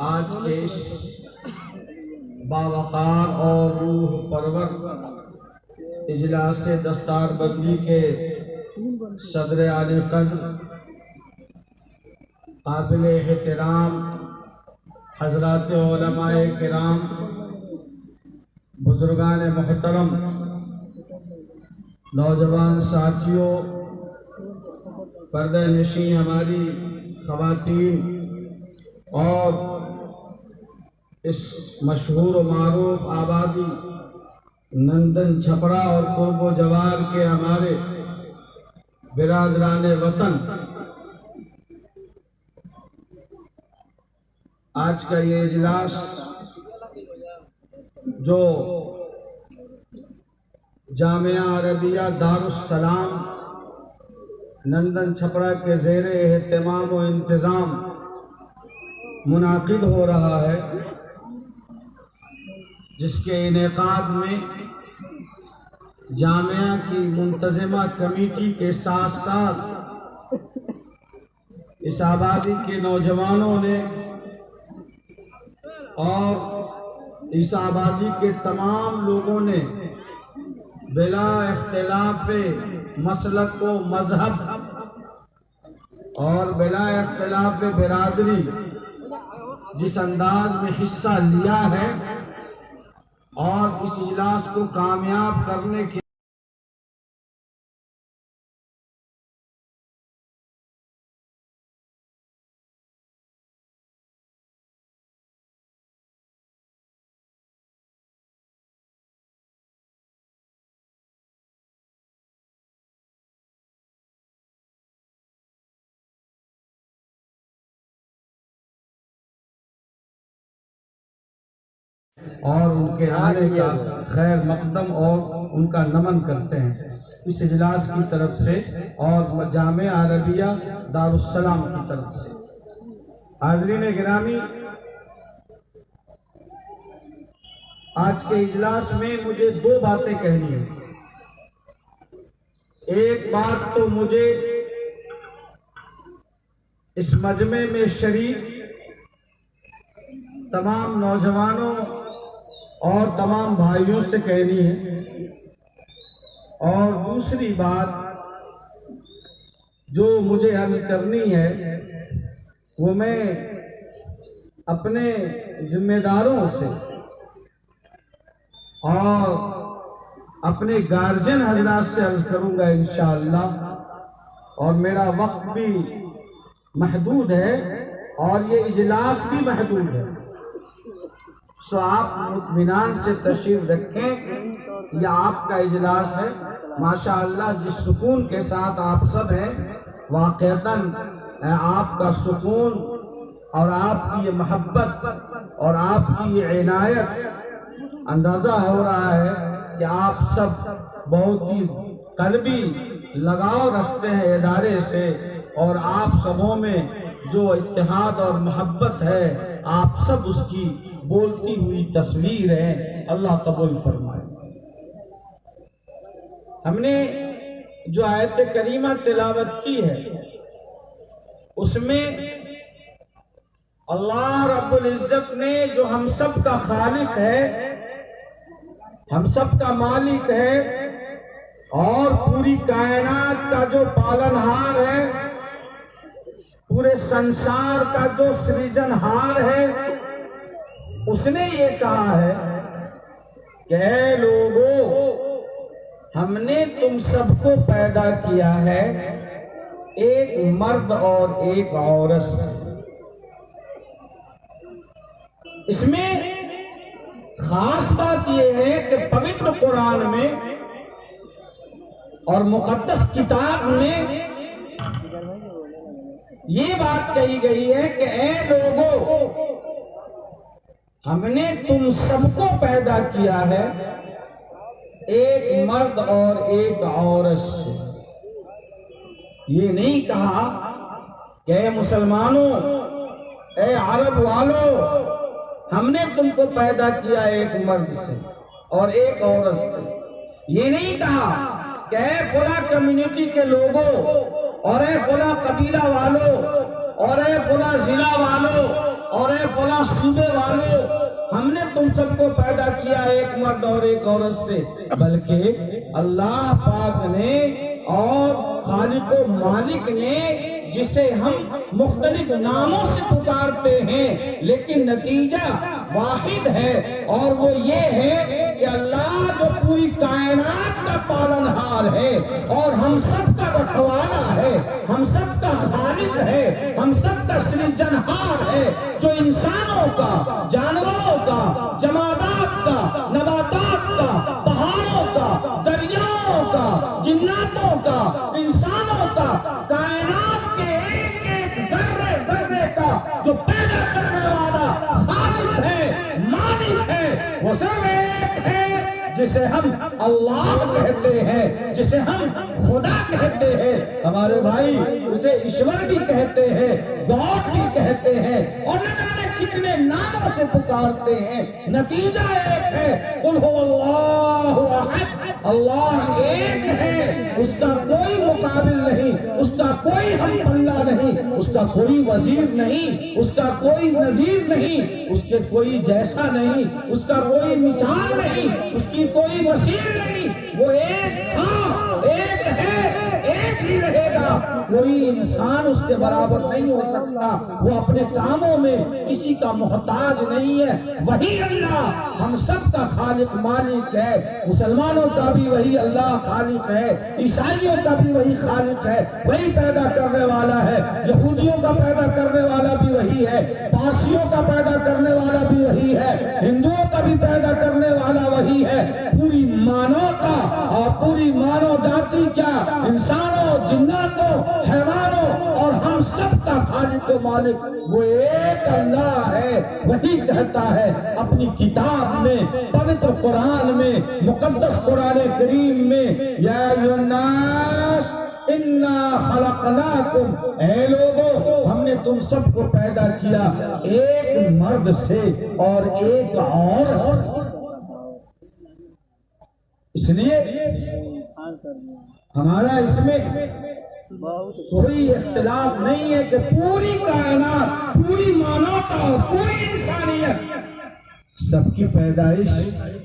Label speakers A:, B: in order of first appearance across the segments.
A: आज के इस बावकार और रूह परवर इजलास दस्तार बंदी के सदर आले कद्र काबिल एहतराम हजरात उलमाए किराम बुजुर्गान मोहतरम नौजवान साथियों पर्दे नशी हमारी ख़वातीन और इस मशहूर मारूफ आबादी नंदन छपरा और कुर्ब जवार के हमारे बिरादरान वतन, आज का ये इजलास जो जामिया अरबिया दारुस्सलाम नंदन छपरा के ज़ेरे एहतमाम व इंतज़ाम मुनाकिद हो रहा है, जिसके इनेकाद में जामिया की मुंतज़िमा कमेटी के साथ साथ इस आबादी के नौजवानों ने और इस आबादी के तमाम लोगों ने बिला इख्तिलाफ मसलक व मजहब और बिला इख्तिलाफ बिरादरी जिस अंदाज में हिस्सा लिया है और इस इजलास को कामयाब करने के और उनके आने का खैर मकदम और उनका नमन करते हैं इस इजलास की तरफ से और जामिया अरबिया दारुस्सलाम की तरफ से। हाज़रीन गिरामी, आज के इजलास में मुझे दो बातें कहनी है। एक बात तो मुझे इस मजमे में शरीक तमाम नौजवानों और तमाम भाइयों से कहनी है। और दूसरी बात जो मुझे अर्ज करनी है वो मैं अपने जिम्मेदारों से और अपने गार्जियन हजरात से अर्ज करूंगा इंशाअल्लाह। और मेरा वक्त भी महदूद है और ये इजलास भी महदूद है, सो आप इत्मीनान से तशरीफ रखें। यह आपका इजलास है। माशाअल्लाह जिस सुकून के साथ आप सब हैं, वाक़ईतन आपका सुकून और आपकी ये मोहब्बत और आपकी ये इनायत अंदाज़ा हो रहा है कि आप सब बहुत ही क़ल्बी लगाव रखते हैं इदारे से, और आप सबों में जो इत्तेहाद और मोहब्बत है आप सब उसकी बोलती हुई तस्वीर है। अल्लाह कबूल फरमाए। हमने जो आयत करीमा तिलावत की है उसमें अल्लाह रब्बुल इज्जत ने जो हम सब का खालिक है, हम सब का मालिक है और पूरी कायनात का जो पालनहार है, पूरे संसार का जो सृजनहार है, उसने ये कहा है कि ऐ लोगों, हमने तुम सबको पैदा किया है एक मर्द और एक औरत से। इसमें खास बात यह है कि पवित्र कुरान में और मुकद्दस किताब में ये बात कही गई है कि ऐ लोगों, हमने तुम सबको पैदा किया है एक मर्द और एक औरत से। ये नहीं कहा कि ऐ मुसलमानों, ऐ अरब वालों, हमने तुमको पैदा किया एक मर्द से और एक औरत से। ये नहीं कहा कि ऐ फला कम्युनिटी के लोगों और ऐ फला कबीला वालों और ऐ फला जिला वालों और ऐ फला सूबे वालों, हमने तुम सबको पैदा किया एक मर्द और एक औरत से। बल्कि अल्लाह पाक ने और खालिक व मालिक ने, जिसे हम मुख्तलिफ नामों से पुकारते हैं लेकिन नतीजा वाहिद है, और वो ये है कि अल्लाह जो पूरी कायनात का पालनहार है और हम सब का रखवाला है, हम सब का खालिक है, हम सब का सृजनहार है, जो इंसानों का, जानवरों का, जमादात का, नबातात का, पहाड़ों का, दरियाओं का, जिन्नातों का, इंसानों का, कायनात के एक एक जर्रे जर्रे का जो पैदा करने वाला खालिक है, मालिक है, वो सिर्फ एक है जिसे हम अल्लाह कहते हैं, जिसे हम खुदा कहते हैं। हमारे भाई उसे ईश्वर भी कहते हैं, गॉड भी कहते हैं, और न जाने कितने नामों से पुकारते हैं। नतीजा एक है, कुल हु अल्लाहु अहद, अल्लाह एक है, उसका कोई मुकाबिल नहीं, उसका कोई हम पल्ला नहीं, उसका कोई वजीर नहीं, उसका कोई नजीर नहीं, उसके कोई जैसा नहीं, उसका कोई मिसाल नहीं, उसकी कोई वसील नहीं। वो एक था, एक है, एक ही रहेगा। कोई इंसान उसके बराबर नहीं हो सकता। वो अपने कामों में किसी का मोहताज नहीं है। वही अल्लाह हम सब का खालिक मालिक है। मुसलमानों का भी वही अल्लाह खालिक है, ईसाइयों का भी वही खालिक है, वही पैदा करने वाला है। यहूदियों का पैदा करने वाला भी वही है, पारसियों का पैदा करने वाला भी वही है, हिंदुओं का भी पैदा करने वाला वही है। पूरी मानवता और पूरी मानव जाति, क्या इंसानों, जिन्नातों, हैवानों और हम सब का खालिक मालिक वो एक अल्लाह है। वही कहता है अपनी किताब में, पवित्र कुरान में, मुकद्दस कुरान करीम में, या अय्युहन्नास इन्ना खलकनाकुम, ऐ लोगों, हमने तुम सबको पैदा किया एक मर्द से और एक औरत से। इसलिए हमारा इसमें कोई इख्तिलाफ नहीं है कि पूरी कायनात, पूरी मानवता और पूरी इंसानियत सबकी पैदाइश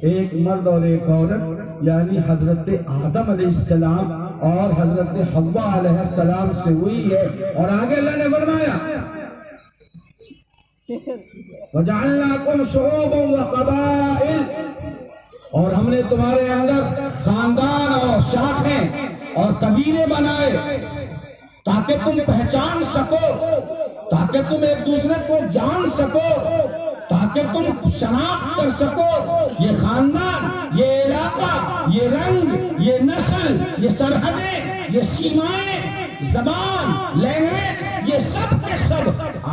A: एक मर्द और एक औरत यानी हजरत आदम अलैहिस्सलाम और हजरत हव्वा अलैहिस्सलाम से हुई है। और आगे अल्लाह ने फरमाया वजअलनाकुम शुऊबन व क़बाइल, और हमने तुम्हारे अंदर खानदान और शाखें और कबीले बनाए ताकि तुम पहचान सको, ताकि तुम एक दूसरे को जान सको, ताकि तुम शनाख्त कर सको ये खानदान, ये इलाका, ये रंग, ये नस्ल, ये सरहदें, ये सीमाएं, जबान, लैंग्वेज, ये सब के सब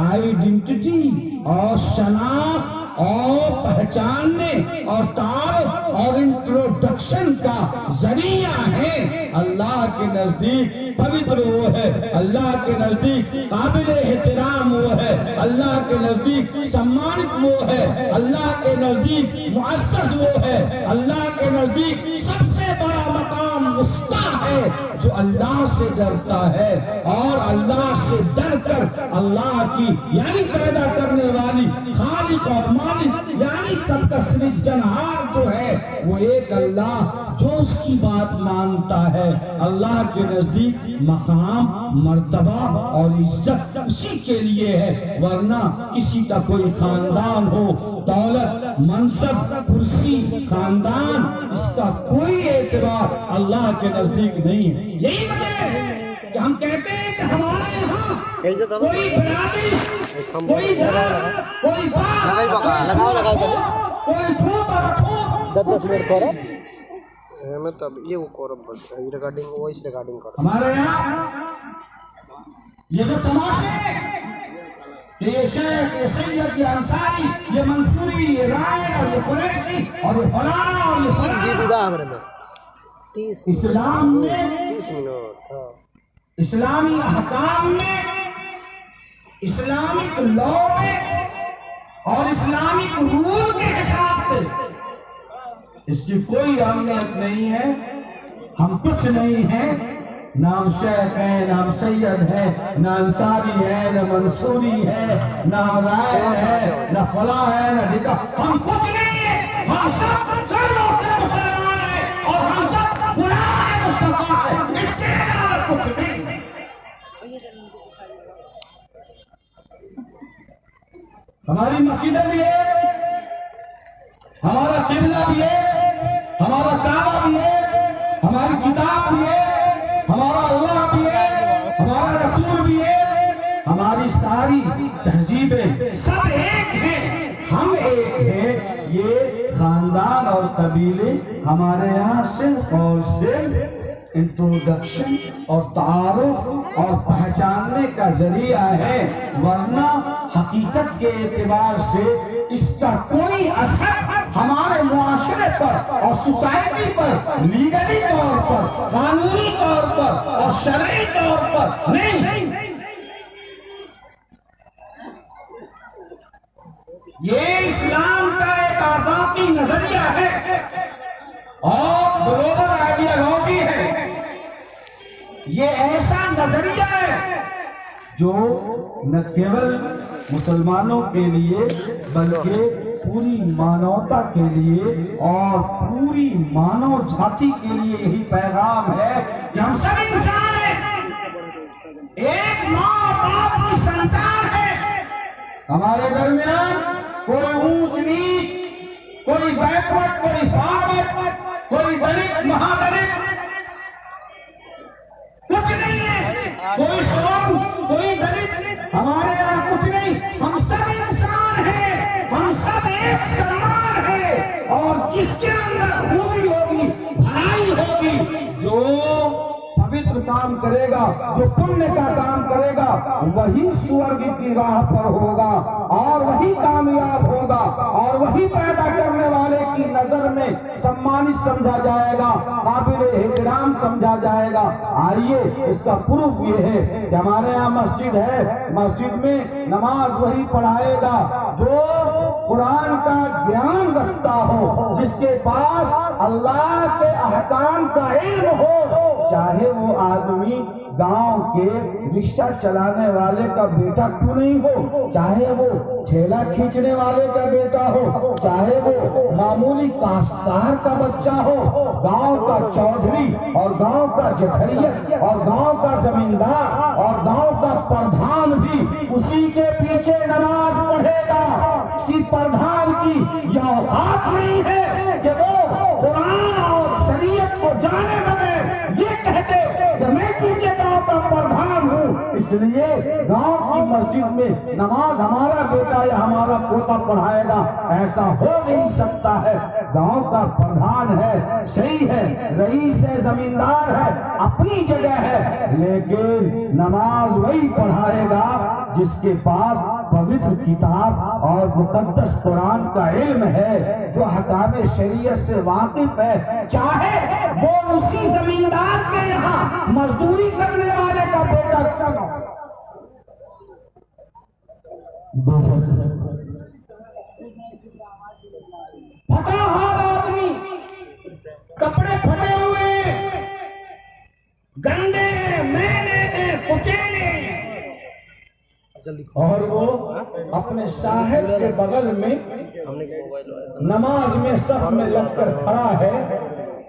A: आइडेंटिटी और शनाख्त और पहचानने और तारुफ और इंट्रोडक्शन का जरिया है। अल्लाह के नजदीक पवित्र वो है, अल्लाह के नजदीक काबिल एहतराम वो है, अल्लाह के नजदीक सम्मानित वो है, अल्लाह के नजदीक मुअस्सस वो है, अल्लाह के नजदीक सबसे बड़ा मकाम उसका है जो अल्लाह से डरता है और अल्लाह से डर कर अल्लाह की यानी पैदा करने वाली खालिक और मालिक यानी सबका सृजनहार जो है वो एक अल्लाह जो उसकी बात मानता है। अल्लाह के नजदीक मकाम, मर्तबा और इज्जत उसी के लिए है, वरना किसी का कोई खानदान हो, दौलत, मनसब, कुर्सी, खानदान, इसका कोई एतबार अल्लाह के नजदीक नहीं है। यही वजह है कि हम कहते हैं कि हमारे यहाँ कोई बिरादरी, कोई धर्म, कोई बात, कोई छोटा
B: 10 मिनट करो मतलब ये वो करो रिकॉर्डिंग, वॉइस रिकॉर्डिंग करो।
A: हमारे यहाँ ये जो तमाशे, ये शेख, ये सैयद, ये अंसारी, ये मंसूरी, ये राय और ये कुरैशी और ये फलाना और ये फलाना,
B: हमारे में 30
A: इस्लाम में
B: 30 मिनट
A: इस्लामी अहकाम में, इस्लामिक लॉ में और इस्लामिक रूल के हिसाब से इसकी कोई अहमियत नहीं है। हम कुछ नहीं है, नाम शेख है, नाम सैयद है, ना अंसारी है, ना मंसूरी है, ना राय है, ना फला है, ना ढिका, हम कुछ नहीं है। हम सब मुसलमान हैं और हम सब गुलाम मुस्तफा हैं, इसके अलावा कुछ नहीं। हमारी मस्जिदें भी है, हमारा किबला भी है, हमारा काबा भी है, हमारी किताब भी है, हमारा अल्लाह भी है, हमारा रसूल भी है, हमारी सारी तहजीबें सब एक हैं, हम एक हैं। ये खानदान और कबीले हमारे यहाँ सिर्फ और सिर्फ इंट्रोडक्शन और तारुफ और पहचानने का जरिया है, वरना हकीकत के एतबार से इसका कोई असर हमारे मुआशरे पर और सोसाइटी पर, लीगली तौर पर, कानूनी तौर पर और शरई तौर पर नहीं। ये इस्लाम का एक आफाकी नजरिया है और ग्लोबल आइडियोलॉजी है। ये ऐसा नजरिया है जो न केवल मुसलमानों के लिए बल्कि पूरी मानवता के लिए और पूरी मानव जाति के लिए यही पैगाम है कि हम सब इंसान हैं, एक माँ बाप की संतान है। हमारे दरमियान कोई ऊंच नीच, कोई बैकवर्ड, कोई फॉरवर्ड, कोई दलित, महादलित कुछ नहीं है, कोई श्रम, कोई दलित, हमारे यहाँ कुछ नहीं। हम सब इंसान हैं, हम सब एक समान हैं और जिसके अंदर खूबी होगी, भलाई होगी, जो पवित्र काम करेगा, जो पुण्य का काम करेगा, वही स्वर्ग की राह पर होगा और वही कामयाब होगा और वही पैदा करने वाले की नजर में सम्मानित समझा जाएगा, काबिल एहतराम समझा जाएगा। आइए, इसका प्रूफ ये है कि हमारे यहाँ मस्जिद है, मस्जिद में नमाज वही पढ़ाएगा जो कुरान का ज्ञान रखता हो, जिसके पास अल्लाह के अहकाम का इल्म हो, चाहे वो आदमी गांव के रिक्शा चलाने वाले का बेटा क्यों नहीं हो, चाहे वो ठेला खींचने वाले का बेटा हो, चाहे वो मामूली काश्तकार का बच्चा हो, गांव का चौधरी और गांव का जठरिया और गांव का जमींदार और गांव का प्रधान भी उसी के पीछे नमाज पढ़ेगा। किसी प्रधान की यह औकात नहीं है कि वो कुरान और शरीयत को जाने बगैर ये कहते कि मैं चूंकि गांव का प्रधान हूँ इसलिए गांव की मस्जिद में नमाज हमारा बेटा या हमारा पोता पढ़ाएगा, ऐसा हो नहीं सकता है। गांव का प्रधान है, सही है, रईस है, जमींदार है, अपनी जगह है, लेकिन नमाज वही पढ़ाएगा जिसके पास पवित्र किताब और मुकद्दस कुरान का इल्म है, जो हकाम शरीयत से वाकिफ है, चाहे वो उसी जमींदार के यहाँ मजदूरी करने वाले का बेटा क्यों हो। फटा हाल आदमी, कपड़े फटे हुए, गंदे मैले कुचेले, और वो अपने साहिब के बगल में नमाज में सफ में लगकर खड़ा है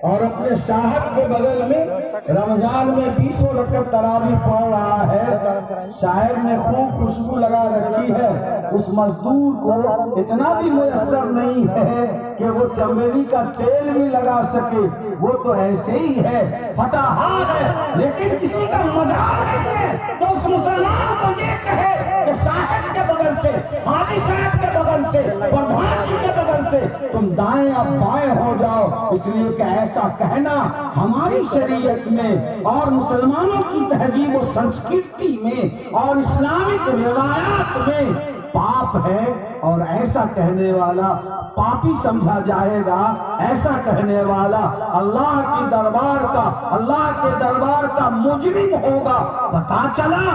A: और अपने साहब के बगल में रमजान में 20 रकअत तरावी पढ़ रहा है। साहब ने खूब खुशबू लगा रखी है, उस मजदूर को इतना भी मुयस्सर नहीं है कि वो चमेली का तेल भी लगा सके, वो तो ऐसे ही है, फटा हाथ है, लेकिन किसी का मजाक नहीं है। तो उस मुसलमान को ये कहे कि साहब के बगल से, हाजी साहब के बगल से, प्रधान जी के बगल से तुम दाएं अब बाएं हो जाओ, इसलिए कि ऐसा कहना हमारी शरीयत में और मुसलमानों की तहजीब और संस्कृति में और इस्लामिक रिवायात में पाप है, और ऐसा कहने वाला पापी समझा जाएगा, ऐसा कहने वाला अल्लाह के दरबार का मुजरिम होगा। पता चला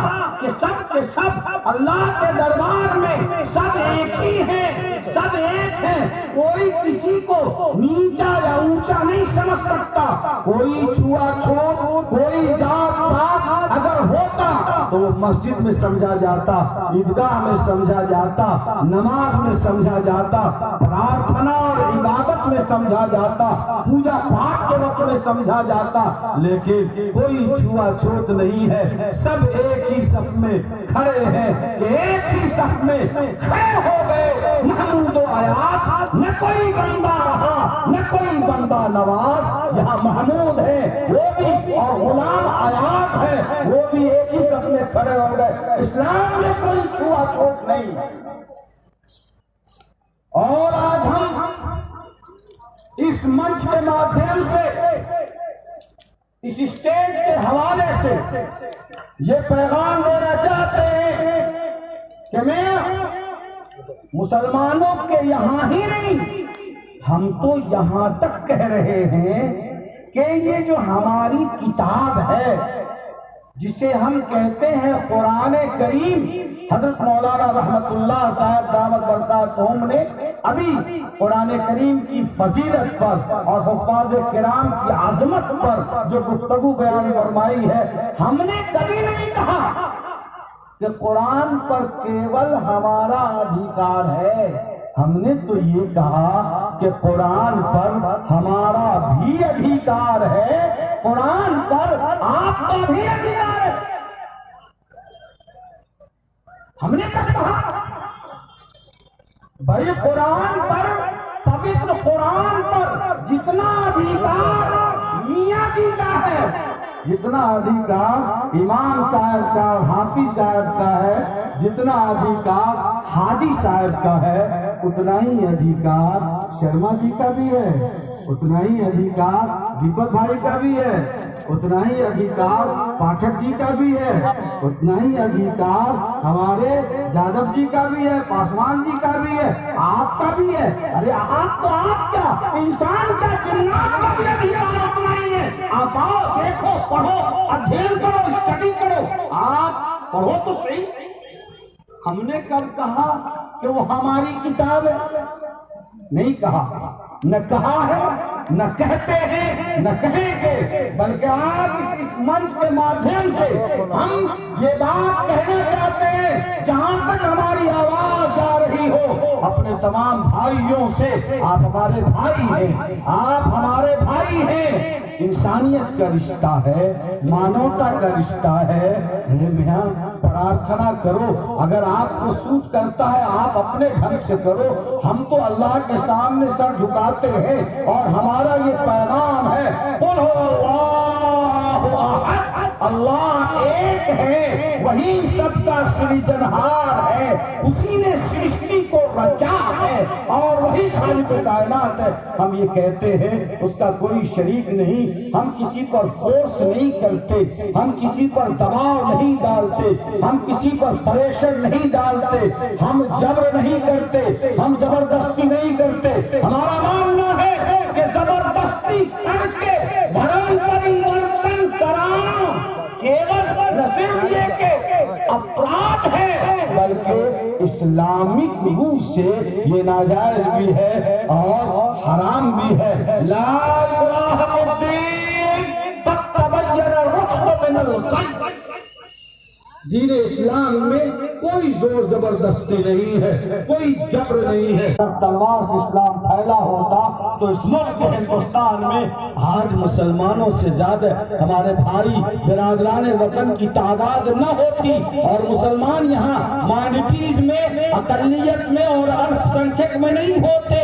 A: कि सब के सब अल्लाह के दरबार में सब एक ही हैं, सब एक हैं, कोई किसी को नीचा या ऊंचा नहीं समझ सकता, कोई छुआछूत, कोई जात पात अगर होता तो वो मस्जिद में समझा जाता, ईदगाह में समझा जाता, नमाज में समझा जाता, प्रार्थना और इबादत में समझा जाता, पूजा पाठ के वक्त में समझा जाता, लेकिन कोई छुआछूत नहीं है, सब एक ही सफ में खड़े हैं कि एक ही सफ में खड़े हो गए। महमूद अयास न कोई बंदा रहा न कोई बंदा नवाज, यहाँ महमूद है वो भी और गुलाम अयास है वो भी एक ही सफ में खड़े हो गए। इस्लाम में कोई छुआछूत नहीं है। और आज हम इस मंच के माध्यम से, इस स्टेज के हवाले से ये पैगाम देना चाहते हैं कि मैं मुसलमानों के यहाँ ही नहीं, हम तो यहाँ तक कह रहे हैं कि ये जो हमारी किताब है जिसे हम कहते हैं कुरान करीम, हजरत मौलाना रहमतुल्लाह साहब दामत बरकातहुम ने अभी कुरान करीम की फजीलत पर और हुफ्फाज़ किराम की आजमत पर जो गुफ्तगू बयान फरमाई है, हमने कभी नहीं कहा कि कुरान पर केवल हमारा अधिकार है, हमने तो ये कहा कि कुरान पर हमारा भी अधिकार है, कुरान पर आपका भी अधिकार है। हमने कब कहा भाई कुरान पर, पवित्र कुरान पर जितना अधिकार मियाँ जी का है, जितना अधिकार इमाम साहब का, हाफिज साहब का है, जितना अधिकार हाजी साहब का है, उतना ही अधिकार शर्मा जी का भी है, उतना ही अधिकार दीपक भाई का भी है, उतना ही अधिकार पाठक जी का भी है, उतना ही अधिकार हमारे यादव जी का भी है, पासवान जी का भी है, आपका भी है। अरे आप तो आपका इंसान का, जिन्नात का भी अधिकार उतना ही है। आप आओ, देखो, पढ़ो, अध्ययन करो, स्टडी करो, आप पढ़ो तो सही। हमने कब कहा कि वो हमारी किताब है? नहीं कहा, न कहा है न कहते हैं न कहेंगे, बल्कि आज इस मंच के माध्यम से हम ये बात कहना चाहते हैं, जहां तक हमारी आवाज आ रही हो, अपने तमाम भाइयों से, आप हमारे भाई हैं, आप हमारे भाई हैं, इंसानियत का रिश्ता है, मानवता का रिश्ता है। भैया प्रार्थना करो, अगर आपको सूट करता है आप अपने ढंग से करो, हम तो अल्लाह के सामने सर झुकाते हैं और हमारा ये पैगाम है, कुल अल्लाहु अहद, अल्लाह एक है, वही सबका सृजनहार है, उसी ने सृष्टि को रचा है और वही खालिक कायनात है। हम ये कहते हैं उसका कोई शरीक नहीं, हम किसी पर फोर्स नहीं करते, हम किसी पर दबाव नहीं डालते, हम किसी पर प्रेशर नहीं डालते, हम जबर नहीं करते, हम जबरदस्ती नहीं करते। हमारा मानना है कि जबरदस्ती करके धर्म परिवर्तन कराना केवल न सिर्फ ये के अपराध है, बल्कि इस्लामिक रूह से ये नाजायज भी है और हराम भी है। ला इक्राह फिद्दीन, क़द तबय्यन रुश्द मिनल ग़य। दीन इस्लाम में कोई जोर जबरदस्ती नहीं है, कोई जबर नहीं है। तलवार से इस्लाम फैला होता तो इस मुल्क हिंदुस्तान में आज मुसलमानों से ज्यादा हमारे भाई बिरादरान वतन की तादाद न होती और मुसलमान यहाँ माइनॉरिटीज में, अकलियत में और अल्पसंख्यक में नहीं होते।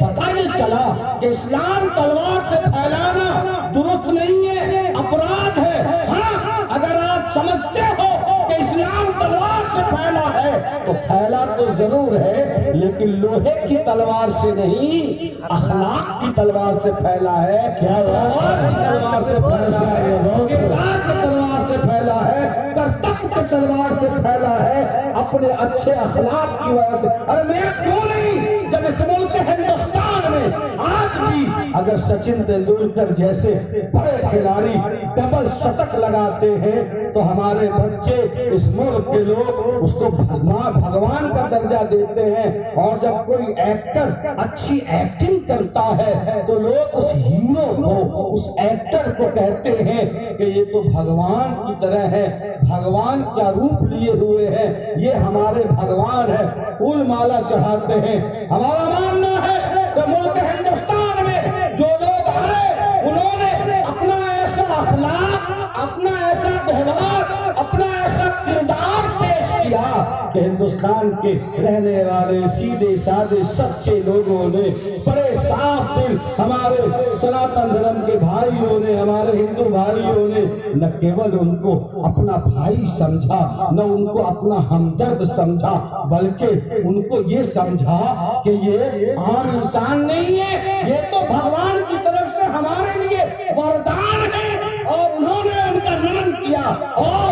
A: पता नहीं चला कि इस्लाम तलवार से फैलाना दुरुस्त नहीं है, अपराध है। हाँ, अगर आप समझते हो कि इस्लाम तलवार से फैला है तो फैला तो जरूर है, लेकिन लोहे की तलवार से नहीं, अखलाक की तलवार से फैला है। क्या तलवार से फैला है, किरदार की तलवार से फैला है, कर्तव्य की तलवार से फैला है, अपने अच्छे अखलाक की वजह से। अरे मैं क्यों नहीं, जब इस मुल्क हिंदुस्तान में आज भी अगर सचिन तेंदुलकर जैसे बड़े खिलाड़ी डबल शतक लगाते हैं तो हमारे बच्चे, इस मुल्क के लोग उसको भगवान का दर्जा देते हैं। और जब कोई एक्टर अच्छी एक्टिंग करता है तो लोग उस हीरो को, उस एक्टर को कहते हैं कि ये तो भगवान की तरह है, भगवान का रूप लिए हुए हैं, ये हमारे भगवान है, फूल माला चढ़ाते हैं। हमारा मानना है कि मुल्क हिंदुस्तान में जो लोग आए उन्होंने अपना ऐसा अखलाक, अपना ऐसा व्यवहार, अपना ऐसा किरदार पेश किया कि हिंदुस्तान के रहने वाले सीधे साधे सच्चे लोगों ने, बड़े साफ दिल हमारे सनातन धर्म के भाइयों ने, हमारे हिंदू भाइयों ने न केवल उनको अपना भाई समझा, न उनको अपना हमदर्द समझा, बल्कि उनको ये समझा कि ये आम इंसान नहीं है, ये तो भगवान की तरफ से हमारे लिए वरदान है। और उन्होंने उनका नमन किया और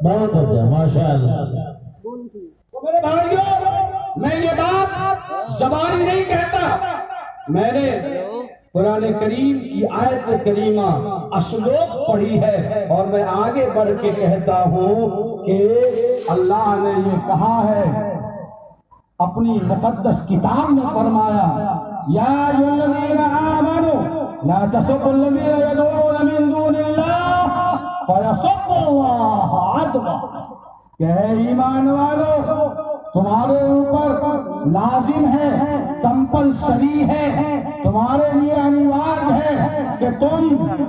A: बहुत अच्छा, माशाअल्लाह। तो मेरे भाइयों, मैं ये बात ज़बानी नहीं कहता, मैंने कुरान करीम की आयत करीमा अश्लोक पढ़ी है और मैं आगे बढ़ के कहता हूँ कि अल्लाह ने ये कहा है अपनी मुकद्दस किताब में फरमाया, या अय्युहल्लज़ीना आमनू ला तसुब्बुल्लज़ीना यदऊना मिन दूनिल्लाह फयसुब्बुल्लाह अदवा। कि ईमान वालों, तुम्हारे ऊपर लाजिम है, कंपलसरी है, तुम्हारे लिए अनिवार्य है कि तुम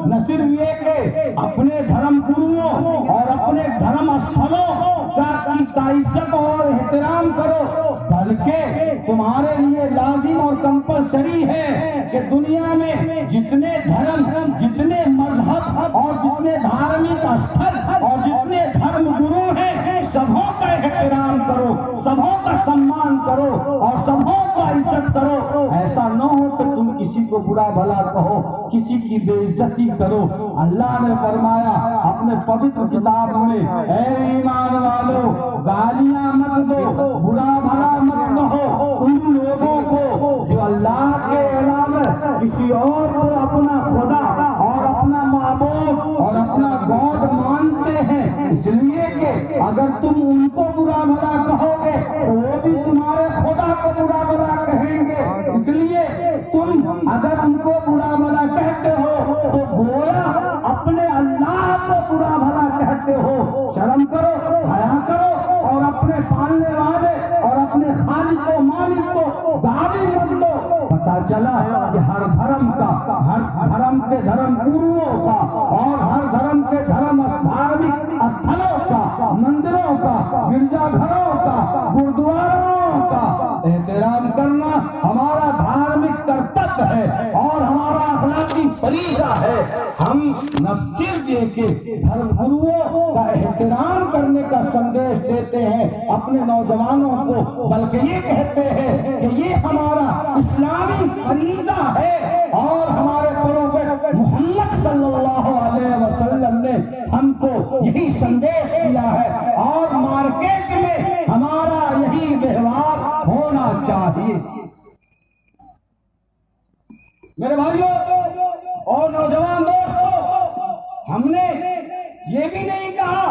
A: न सिर्फ ये कि अपने धर्म गुरुओं और अपने धर्म स्थलों का इज्जत और एहतराम करो, बल्कि तुम्हारे लिए लाजिम और कंपलसरी है कि दुनिया में जितने धर्म, जितने मजहब और जितने धार्मिक स्थल और जितने धर्म गुरु हैं, सबों का एहतराम करो, सबों का सम्मान करो और सबों का इज्जत करो। ऐसा न हो कि तुम किसी को बुरा भला कहो, किसी की बेइज्जती करो। अल्लाह ने फरमाया अपने पवित्र किताब में, ऐ ईमान वालों, गालियां मत दो, बुरा भला मत कहो उन लोगों को जो अल्लाह के अलावा किसी और को अपना खुदा और अपना माबूद और अपना गॉड मानते हैं। इसलिए कि अगर तुम उनको बुरा भला कहोगे तो वो भी तुम्हारे खुदा को बुरा भला कहेंगे। इसलिए तुम चला कि हर धर्म का, हर धर्म के धर्म गुरुओं का और हर धर्म के धर्म धार्मिक स्थलों का, मंदिरों का, गिरजाघरों का, गुरुद्वारों का एहतराम करना हमारा धार्मिक कर्तव्य है और हमारा अखलाकी फरीज़ा है। हम न सिर्फ के धर्म गुरुओं का एहतराम करने का संदेश देते हैं अपने नौजवानों को, बल्कि ये कहते हैं कि ये हमारा इस्लामी फरीज़ा है और हमारे प्रोफेट मोहम्मद सल्लल्लाहु अलैहि वसल्लम ने हमको यही संदेश दिया है और मार्केट में हमारा यही व्यवहार होना चाहिए। मेरे भाइयों और नौजवान दोस्तों, हमने ये भी नहीं कहा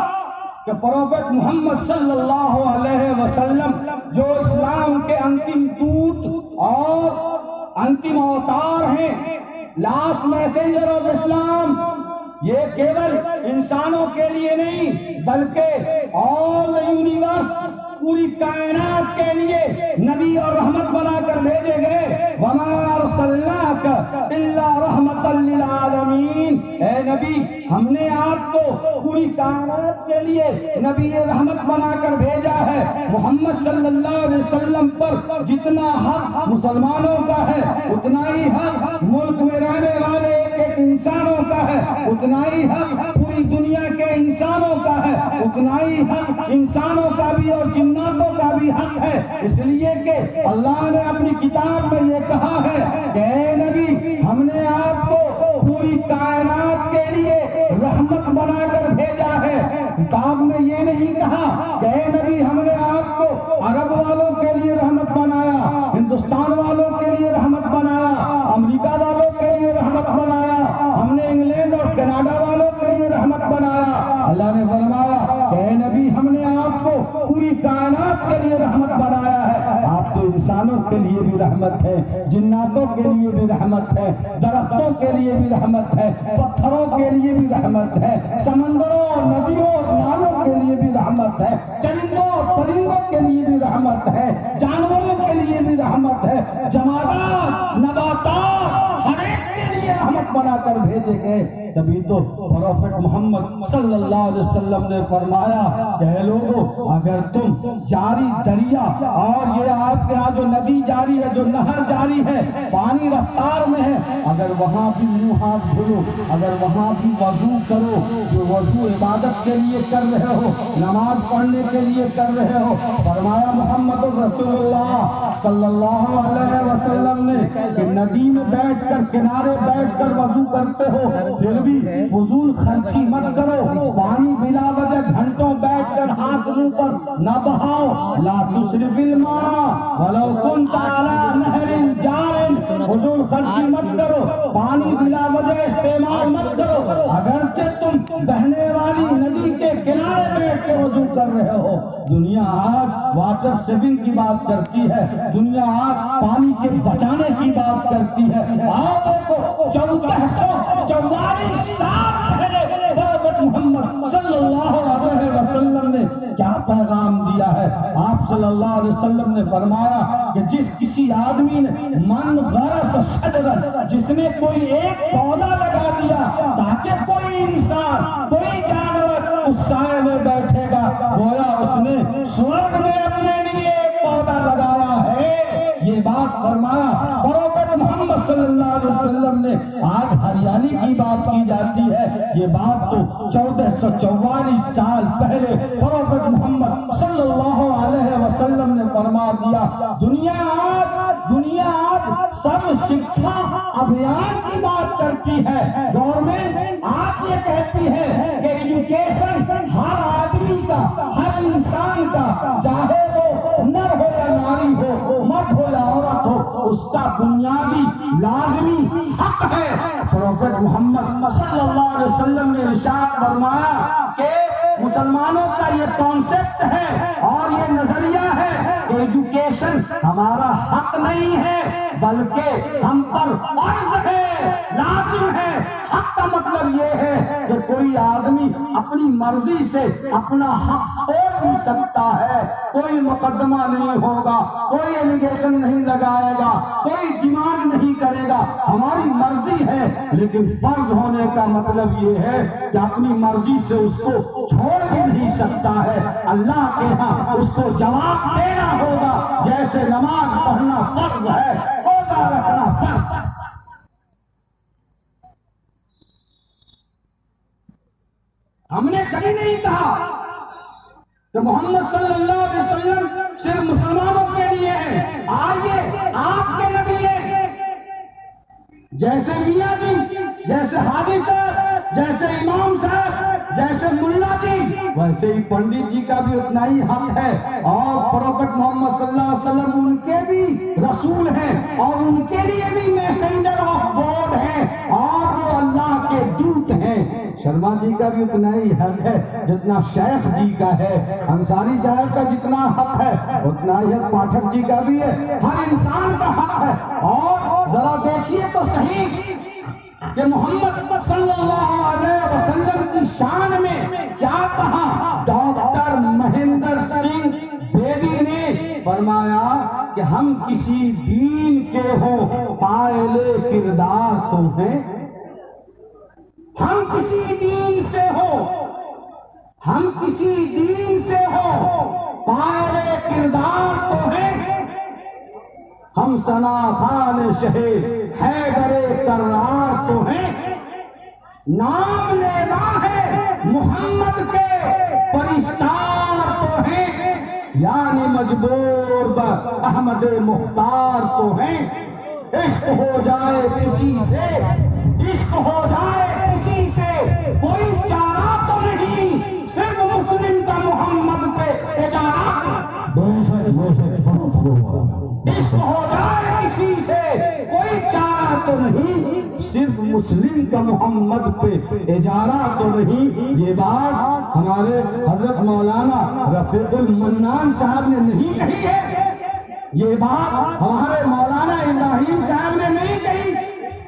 A: कि प्रोफेट मोहम्मद सल्लल्लाहु अलैहि वसल्लम जो इस्लाम के अंतिम दूत और अंतिम अवतार हैं, लास्ट मैसेंजर ऑफ इस्लाम, ये केवल इंसानों के लिए नहीं बल्कि ऑल यूनिवर्स, पूरी कायनात के लिए नबी और रहमत बनाकर भेजे गए। वमा अरसलनाका इल्ला रहमतल लिल आलमीन, ए नबी हमने आपको पूरी कायनात के लिए नबी रहमत बनाकर भेजा है। मोहम्मद सल्लल्लाहु अलैहि वसल्लम पर जितना हक मुसलमानों का है उतना ही हक मुल्क में रहने वाले एक इंसानों का है, उतना ही हक पूरी दुनिया के इंसानों का है, उतना ही हक इंसानों का भी और जिन्नातों का भी हक है। इसलिए कि अल्लाह ने अपनी किताब में ये कहा है कि ऐ नबी हमने आपको पूरी कायनात के लिए रहमत बनाकर भेजा है। किताब में ये नहीं कहा कि ऐ नबी हमने आपको अरब वालों के लिए रहमत बनाया, हिंदुस्तान वालों के लिए रहमत बनाया, अमेरिका वालों के लिए रहमत बनाया, हमने इंग्लैंड और कनाडा वालों के लिए रहमत बनाया। अल्लाह ने फरमाया कि ऐ नबी हमने आपको पूरी कायनात के लिए रहमत बनाया है। आप तो इंसानों के लिए भी रहमत है, जिन्नातों के लिए भी रहमत है, दरख्तों के लिए भी रहमत है, पत्थरों के लिए भी रहमत है, समंदरों, नदियों, नालों के लिए भी रहमत है, चरिंदों, परिंदों के लिए भी रहमत है, जानवरों के लिए भी रहमत है, जमादात, नबातात, हर एक के लिए रहमत बनाकर भेजे गए। तभी तो प्रोफेट मोहम्मद सल्लल्लाहु अलैहि वसल्लम ने फरमाया कि लोगों अगर तुम जारी दरिया और ये आपके यहाँ जो नदी जारी है, जो नहर जारी है, पानी रफ्तार में है, अगर वहाँ भी मुँह हाथ धो, अगर वहाँ भी वजू करो, जो वजू इबादत के लिए कर रहे हो, नमाज पढ़ने के लिए कर रहे हो, फरमाया मोहम्मद रसूलुल्लाह सल्लल्लाहु अलैहि वसल्लम ने कि नदी में बैठकर, किनारे बैठकर वजू करते हो, फिर भी फजूल खर्ची मत करो, पानी बिला वजह घंटों बैठकर हाथ मुंह पर न बहाओ, ला तुसरिफिल मा वलौ कुंता अला नहरिन जारिन, फजूल खर्ची मत करो, पानी बिला वजह इस्तेमाल मत करो, अगरचे तुम बहने वाली नदी के किनारे बैठ के वजू कर रहे हो। दुनिया आज वाटर सेविंग की बात करती है, दुनिया आज पानी के बचाने की बात करती है। आओ देखो 1444 साल पहले प्रोफेट मोहम्मद सल्लल्लाहु अलैहि वसल्लम ने क्या पैगाम दिया है। आप सल्लल्लाहु अलैहि वसल्लम ने फरमाया कि जिस किसी आदमी ने मन गरस शजरन, जिसने कोई एक पौधा लगा दिया ताकि कोई इंसान, कोई जानवर उस साए में बैठेगा, गोया उसने स्वर्ग में अपने लिए एक पौधा लगाया है। ये बात फरमाया प्रोफेट मोहम्मद सल्लल्लाहु अलैहि वसल्लम ने। आज हरियाली की बात की जाती है, ये बात तो 1444 साल पहले प्रोफेट मोहम्मद सल्लल्लाहु अलैहि वसल्लम ने फरमा दिया। दुनिया आज सर्व शिक्षा अभियान की बात करती है। गवर्नमेंट आज ये कहती है कि एजुकेशन हर आदमी का, हर इंसान का, चाहे वो नर हो या नारी हो, मर्द हो या औरत हो, उसका बुनियादी लाजमी हक है। प्रोफेट मोहम्मद सल्लल्लाहु अलैहि वसल्लम ने इरशाद फरमाया कि मुसलमानों का ये कॉन्सेप्ट है और ये नजरिया है कि एजुकेशन हमारा हक नहीं है बल्कि हम पर फर्ज है, लाजिम है। हक का मतलब ये है कि कोई आदमी अपनी मर्जी से अपना हक छोड़ भी सकता है, कोई मुकदमा नहीं होगा, कोई एलिगेशन नहीं लगाएगा, कोई डिमांड नहीं करेगा, हमारी मर्जी है। लेकिन फर्ज होने का मतलब ये है कि अपनी मर्जी से उसको छोड़ भी नहीं सकता है। अल्लाह के यहाँ उसको जवाब देना होगा। जैसे नमाज पढ़ना फर्ज है, रोजा रखना फर्ज है। हमने कभी नहीं कहा कि मोहम्मद सल्लल्लाहु अलैहि वसल्लम सिर्फ मुसलमानों के लिए है। आइए, आपके नबी हैं, जैसे मियाँ जी, जैसे हाजी साहब, जैसे इमाम साहब, जैसे मुल्ला जी, वैसे ही पंडित जी का भी उतना ही हक है। और प्रोफेट मोहम्मद सल्लल्लाहु अलैहि वसल्लम उनके भी रसूल हैं और उनके लिए भी मैसेंजर ऑफ गॉड हैं और वो अल्लाह के दूत हैं। शर्मा जी का भी उतना ही हक है जितना शेख जी का है। अंसारी साहब का जितना हक है उतना ही हक पाठक जी का भी है। हर इंसान का हक है। और जरा देखिए तो सही कि मोहम्मद सल्लल्लाहु अलैहि वसल्लम की शान में क्या कहा। डॉक्टर महेंद्र सिंह बेदी ने फरमाया कि हम किसी दीन के हो पायले किरदार तो हैं। हम किसी दीन से हो, हम किसी दीन से हो पायले किरदार तो हैं। हम सना खान शहे हैदरे कर्रार तो हैं। नाम लेना है मोहम्मद के परिस्तार तो हैं। यानी मजबूर ब अहमद मुख्तार तो हैं। इश्क हो जाए किसी से, इश्क हो जाए किसी से, कोई चारा तो नहीं, सिर्फ मुस्लिम का मोहम्मद पे इजारा। इश्क हो जाए किसी से, कोई चारा तो नहीं, सिर्फ मुस्लिम का मोहम्मद पे इजारा तो नहीं। ये बात हमारे हजरत मौलाना रफीकुल मन्नान साहब ने नहीं कही है। ये बात हमारे मौलाना इब्राहिम साहब ने नहीं कही।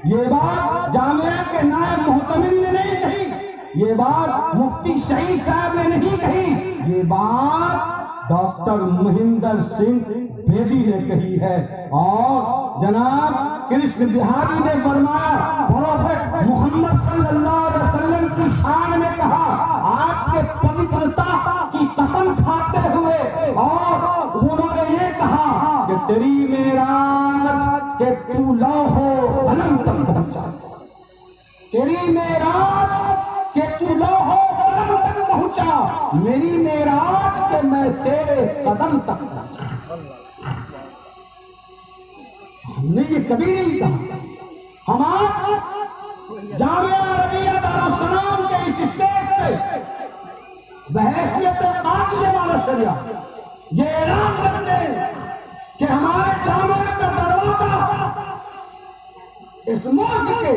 A: ये बात जामिया के नायब मोहतमिम ने नहीं कही। ये बात मुफ्ती शहीद साहब ने नहीं कही। ये बात डॉक्टर महेंद्र सिंह बेदी ने कही है। और जनाब कृष्ण बिहारी ने फरमाया, प्रोफेट मोहम्मद सल्लल्लाहु अलैहि वसल्लम की शान में कहा, आपके पवित्रता की कसम खाते हुए, और उन्होंने ये कहा कि तेरी मेराज के तू लौहो कलम तक पहुंचा, तेरी मेराज के तू लौहो कलम तक पहुंचा, मेरी मेराज के मैं तेरे कदम तक पहुंचा। हमने ये कभी नहीं कहा। हम आज जामिया अरबिया दारुस्सलाम के इस स्टेज पे बहैसियत काज़ी वाला शरिया ये ऐलान करते हैं कि हमारे जामिया का दरवाजा इस मुल्क के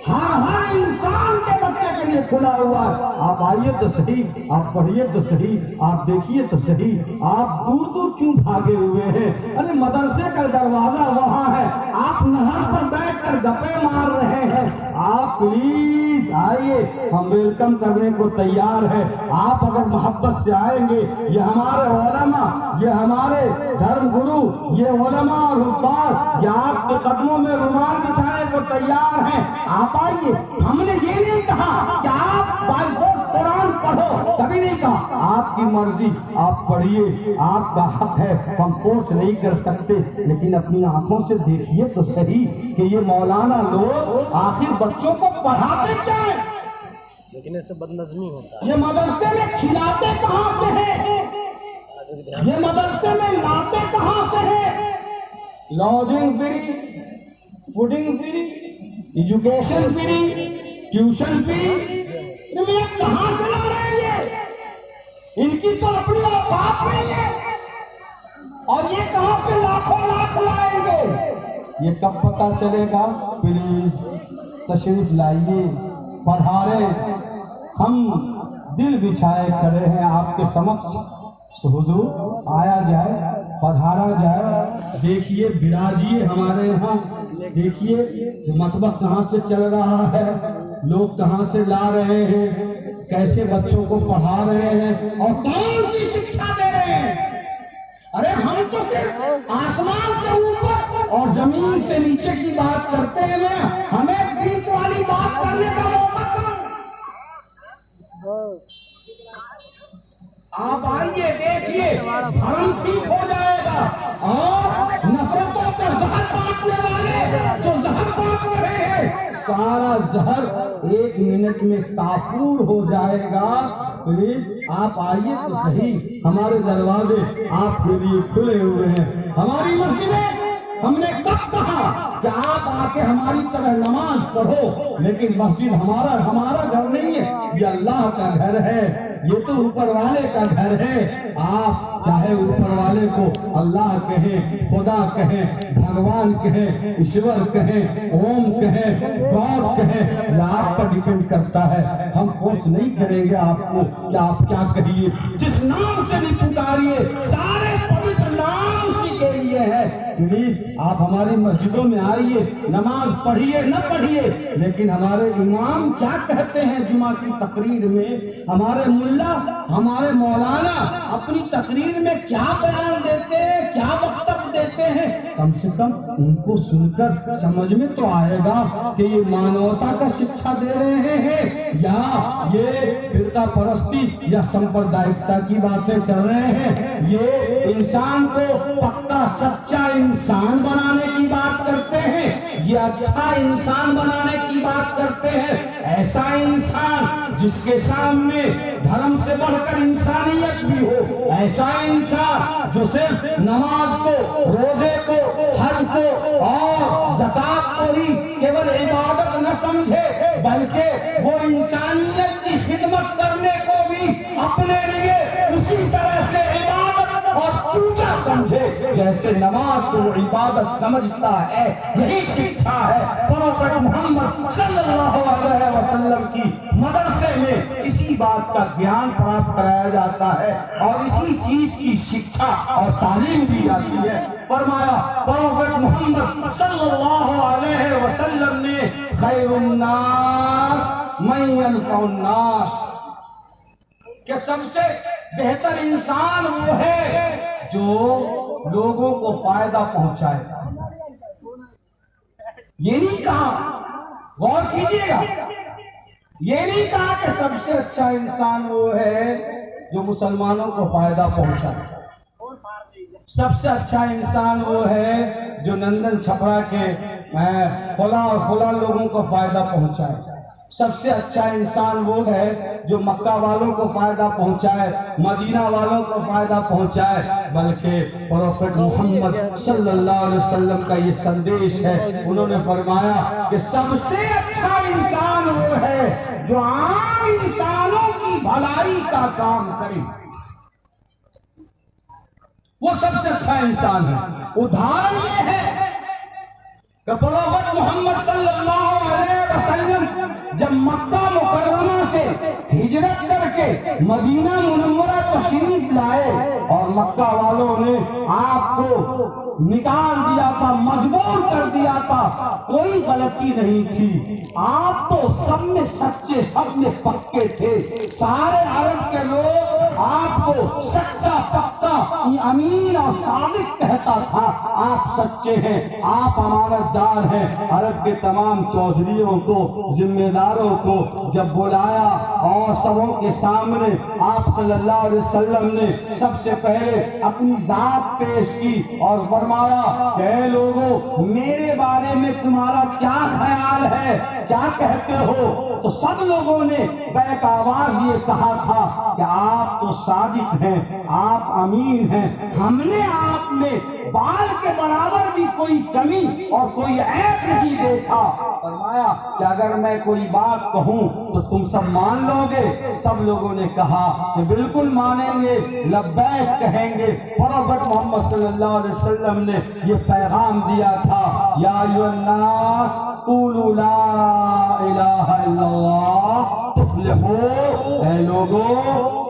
A: हर इंसान के बच्चे के लिए खुला हुआ है। आप आइए तो सही, आप पढ़िए तो सही, आप देखिए तो सही। आप दूर दूर क्यों भागे हुए हैं? अरे मदरसे का दरवाजा वहां है, आप नहर पर बैठकर गप्पे मार रहे हैं। आप प्लीज आइए, हम वेलकम करने को तैयार है। आप अगर मोहब्बत से आएंगे, ये हमारे उलमा, ये हमारे धर्म गुरु, ये उलमा और हुब्बार, ये आपके कदमों में रुमाल बिछाने को तैयार हैं। आप आइए। हमने ये नहीं कहा कि आप बाय फोर्स कुरान पढ़ो, कभी नहीं कहा। आपकी मर्जी, आप पढ़िए, आपका हक है, हम फोर्स नहीं कर सकते। लेकिन अपनी आंखों से देखिए तो सही कि ये मौलाना लोग आखिर बच्चों को पढ़ाते क्या है?
B: लेकिन ऐसे बदनज़मी होता है।
A: ये मदरसे में खिलाते कहाँ से है? ये मदरसे में लाते कहाँ से है? Lodging free, fooding free, education free, tuition free, ये कहाँ से ला रहे हैं? ये इनकी तो अपनी औकात नहीं है और ये कहाँ से लाखों लाख लाएंगे? ये कब पता चलेगा? प्लीज तशरीफ लाइए, पधारे। हम दिल बिछाए खड़े हैं आपके समक्ष। हुजूर आया जाए, पधारा जाए। देखिए, विराजिए हमारे यहाँ। देखिए मतबख कहाँ से चल रहा है। लोग कहाँ से ला रहे हैं, कैसे बच्चों को पढ़ा रहे हैं और कौन सी शिक्षा दे रहे हैं। अरे हम तो सिर्फ आसमान से ऊपर और जमीन से नीचे की बात करते हैं ना, हमें बीच वाली बात करने का मौका करो। आप आइए, देखिए, धर्म ठीक हो जाएगा और नफरतों का जहर बांटने वाले जो जहर बांट रहे हैं, सारा जहर 1 मिनट में काफूर हो जाएगा। प्लीज आप आइए तो सही, हमारे दरवाजे आपके लिए खुले हुए हैं। हमारी मस्जिदें, हमने कब कहा कि आप आके हमारी तरह नमाज पढ़ो, लेकिन मस्जिद हमारा घर नहीं है, ये अल्लाह का घर है, ये तो ऊपर वाले का घर है। आप चाहे ऊपर वाले को अल्लाह कहें, खुदा कहें, भगवान कहें, ईश्वर कहें, ओम कहें, गॉड कहें, ये आप पर डिपेंड करता है। हम फोर्स नहीं करेंगे आपको कि आप क्या कहिए। जिस नाम से भी पुकारिए, सारे पवित्र नाम उसी के लिए है। प्लीज आप हमारी मस्जिदों में आइए, नमाज पढ़िए न पढ़िए, लेकिन हमारे इमाम क्या कहते हैं जुमा की तकरीर में, हमारे मुल्ला, हमारे मौलाना अपनी तकरीर में क्या बयान देते हैं, क्या वक्तव्य देते हैं, कम से कम उनको सुनकर समझ में तो आएगा कि ये मानवता का शिक्षा दे रहे हैं या ये फिरका परस्ती या सांप्रदायिकता की बातें कर रहे हैं। ये इंसान को पक्का सच्चा इंसान बनाने की बात करते हैं, ये अच्छा इंसान बनाने की बात करते हैं, ऐसा इंसान जिसके सामने धर्म से बढ़कर इंसानियत भी हो, ऐसा इंसान जो सिर्फ नमाज को, रोजे को, हज को और ज़कात को ही केवल इबादत न समझे, बल्कि वो इंसानियत की खिदमत करने को भी अपने लिए उसी तरह से इबादत और पूजा समझे जैसे नमाज को वो इबादत समझता है। यही शिक्षा है प्रोफेट मोहम्मद सल्लल्लाहु अलैहि वसल्लम की मदरसे में इसी बात का ज्ञान प्राप्त कराया जाता है और इसी चीज की शिक्षा और तालीम दी जाती है। फरमाया प्रोफेट मोहम्मद सल्लल्लाहु अलैहि वसल्लम ने खैरुन नास मन यनफउन नास, कि सबसे बेहतर इंसान वो है जो लोगों को फायदा पहुंचाए। ये नहीं कहा, गौर कीजिएगा, ये नहीं कहा कि सबसे अच्छा इंसान वो है जो मुसलमानों को फायदा पहुंचाए। सबसे अच्छा इंसान वो है जो नंदन छपरा के फला और फला लोगों को फायदा पहुंचाए। सबसे अच्छा इंसान वो है जो मक्का वालों को फायदा पहुंचाए, मदीना वालों को फायदा पहुंचाए। बल्कि प्रोफेट मोहम्मद सल्लल्लाहु अलैहि वसल्लम का ये संदेश है, उन्होंने फरमाया कि सबसे अच्छा इंसान वो है जो आम इंसानों की भलाई का काम करे, वो सबसे अच्छा इंसान है। उदाहरण ये है कि प्रोफेट मोहम्मद सल्लल्लाहु अलैहि वसल्लम जब मक्का मुकर्रमा से हिजरत करके मदीना मुनव्वरा तशरीफ लाए और मक्का वालों ने आपको निकाल दिया था, मजबूर कर दिया था, कोई गलती नहीं थी, आप तो सब में सच्चे, सब में पक्के थे। सारे अरब के लोग आपको सच्चा, पक्का, अमीन और सादिक कहता था। आप सच्चे हैं, आप अमानतदार हैं। अरब के तमाम चौधरियों को, जिम्मेदारों को जब बुलाया और सबों के सामने आप सल्लल्लाहु अलैहि वसल्लम ने सबसे पहले अपनी जात पेश की और फरमाया, कहे लोगों, मेरे बारे में तुम्हारा क्या ख्याल है, क्या कहते हो? तो सब लोगों ने बैक आवाज ये कहा था कि आप तो सादिक हैं, आप अमीन हैं, हमने आप में बाल के बराबर भी कोई कमी और कोई ऐब नहीं देखा। फरमाया कि अगर मैं कोई बात कहूं तो तुम सब मान लोगे? सब लोगों ने कहा कि बिल्कुल मानेंगे, लब्बैक कहेंगे। प्रोफेट मोहम्मद सल्लल्लाहु अलैहि वसल्लम ने ये पैगाम दिया था, या अय्युहन्नास क़ूलू ला इलाहा इल्लल्लाह तुफ़्लिहू, ऐ लोगों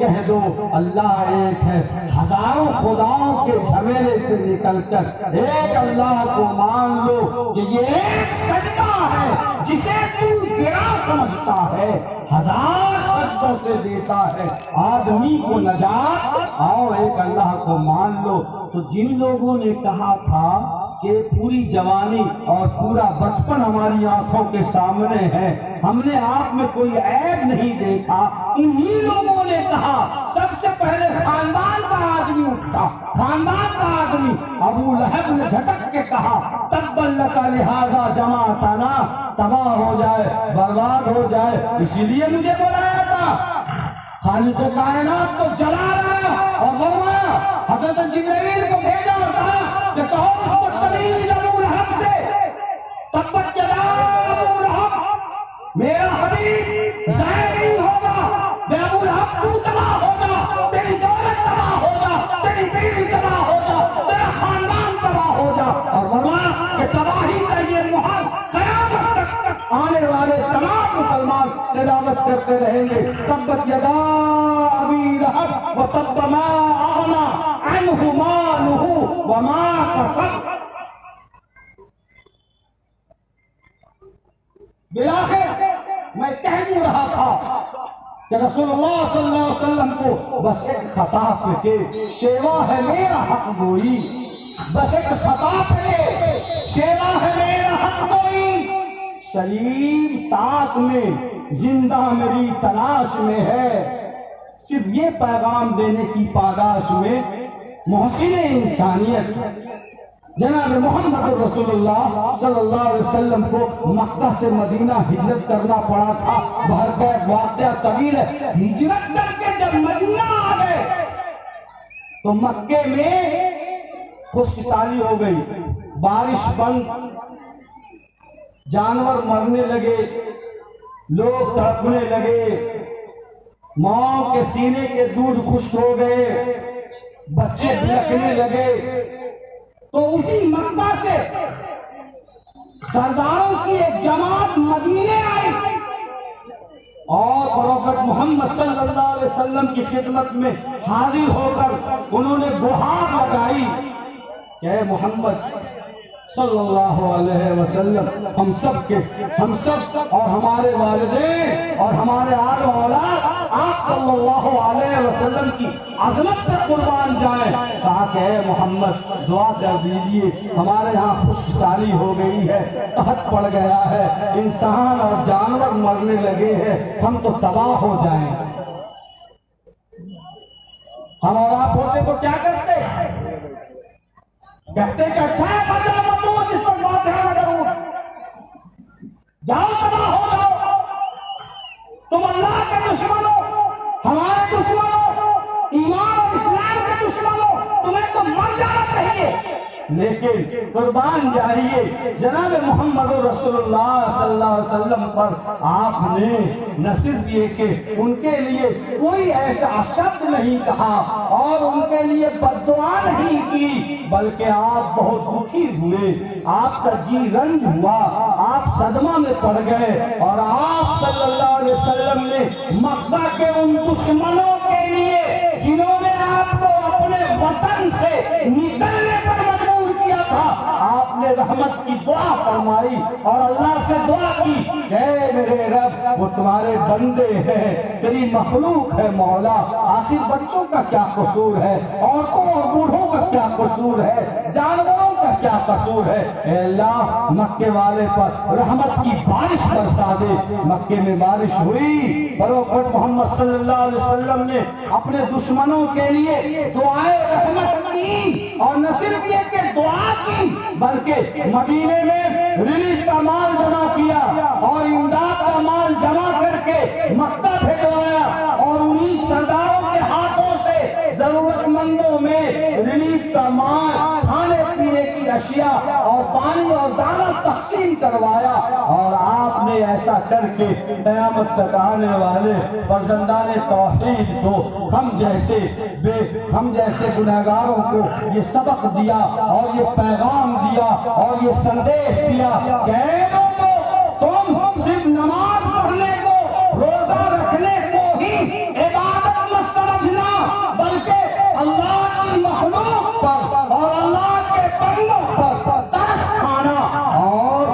A: कह दो अल्लाह एक है, हजारों खुदाओं के झमेले से निकलकर एक अल्लाह को मान लो कि ये एक सजदा है जिसे तू गिरा समझता है, हजार सजदों से देता है आदमी को नजात, आओ एक अल्लाह को मान लो। तो जिन लोगों ने कहा था कि पूरी जवानी और पूरा बचपन हमारी आंखों के सामने है, हमने आप में कोई ऐब नहीं देखा, इन्हीं लोगों ने कहा। सबसे पहले खानदान का आदमी उठा, खानदान का आदमी अबू लहब ने झटक के कहा तब्बल लका लिहाजा जमाअतना, तबाह हो जाए, बर्बाद हो जाए, इसीलिए मुझे बुलाया था। खालिक कायनात को जला रहा और फरमाया, हज़रत जिब्रील को भेजा और कहा कि कहो उस बदतमीज अबू लहब से तब्बत यदा अबू लहब, मेरा हबीब ज़ाहिर नहीं होगा, मैं अबू लहब तू तबाह हो जा, तेरी दौलत तबाह हो जा, तेरी बीवी तबाह हो जा, तेरा खानदान तबाह हो जा। और फरमाया कि तबाही का ये मुहर क़यामत तक आने वाले तमाम मुसलमान तिलावत करते रहेंगे। तब्बत यदा अबी लहब व तब्ब मा अग़ना अन्हु मालुहु व मा कसब। बिलाखिर मैं कह नहीं रहा था कि रसूलुल्लाह सल्लल्लाहु अलैहि वसल्लम को बस एक खता पे शेवा है मेरा हक गोई, बस एक खता पे शेवा है मेरा हक गोई, सलीम ताक में जिंदा मेरी तलाश में है, सिर्फ ये पैगाम देने की पादाश में मोहसिन इंसानियत जनाब मोहम्मद रसूलुल्लाह सल्लल्लाहु अलैहि वसल्लम को मक्का से मदीना हिजरत करना पड़ा था। भरपूर वाक़या तवील है। हिजरत करके जब मदीना आ गए तो मक्के में खुशहाली हो गई, बारिश बंद, जानवर मरने लगे, लोग तड़पने लगे, माँ के सीने के दूध खुश्क हो गए, बच्चे बिलखने लगे। तो उसी मक्का से सरदारों की एक जमात मदीने आई और प्रोफेट मोहम्मद सल्लल्लाहु अलैहि वसल्लम की खिदमत में हाजिर होकर उन्होंने गुहार लगाई कि मोहम्मद सल्लल्लाहु अलैहि वसल्लम हम सब और हमारे वालिदैन और हमारे आले औलाद आप सल्लल्लाहु अलैहि वसल्लम की अज़मत पर कुर्बान जाए। कहा कि मोहम्मद दुआ कर दीजिए, हमारे यहाँ खुशहाली हो गई है, कहत पड़ गया है, इंसान और जानवर मरने लगे हैं, हम तो तबाह हो जाएं। हम और आप होते तो क्या करते? कहते कि अच्छा है बदला मत जिस पर बात है जरूर जाओ, तबाह हो जाओ, तुम अल्लाह के दुश्मन हो, हमारे दुश्मन हो, ईमान और इस्लाम के दुश्मन हो, तुम्हें तो मर जाना चाहिए। लेकिन कुर्बान जाइए जनाब मोहम्मद रसूलुल्लाह सल्लल्लाहु अलैहि वसल्लम पर आपने न सिर्फ ये कि उनके लिए कोई ऐसा शब्द नहीं कहा और उनके लिए बद्दुआ नहीं की, बल्कि आप बहुत दुखी हुए, आपका जी रंज हुआ, आप सदमा में पड़ गए और आप सल्लल्लाहु अलैहि वसल्लम ने मक्का के उन दुश्मनों के लिए जिन्होंने आपको अपने वतन से निकलने पर मजबूर किया था, आपने रहमत की दुआ फरमाई और अल्लाह से दुआ की, हे मेरे रब वो तुम्हारे बंदे हैं, तेरी मखलूक है मौला, आखिर बच्चों का क्या कसूर है, औरतों और बूढ़ों का क्या कसूर है, जानवरों का क्या कसूर है, हे अल्लाह मक्के वाले पर रहमत की बारिश बरसा दे। मक्के में बारिश हुई, प्रोफेट मोहम्मद सल्लल्लाहु अलैहि वसल्लम ने अपने दुश्मनों के लिए दुआए रहमत की और न सिर्फ ये कि दुआ की बल्कि मदीने में रिलीफ का माल जमा किया और इमदाद का माल जमा करके मक्का भिजवाया और उन्हीं सरदारों के हाथों से जरूरतमंदों में रिलीफ का माल, खाने पीने की अशिया और पानी और दाना तकसीम करवाया। और आपने ऐसा करके क़यामत तक आने वाले फर्जंदाने तौहीद को हम जैसे गुनहगारों को ये सबक दिया और ये पैगाम दिया और ये संदेश दिया कि नमाज पढ़ने को, रोजा रखने को ही इबादत मत समझना, बल्कि अल्लाह की मखलूक पर और अल्लाह के बंदों पर तरस खाना और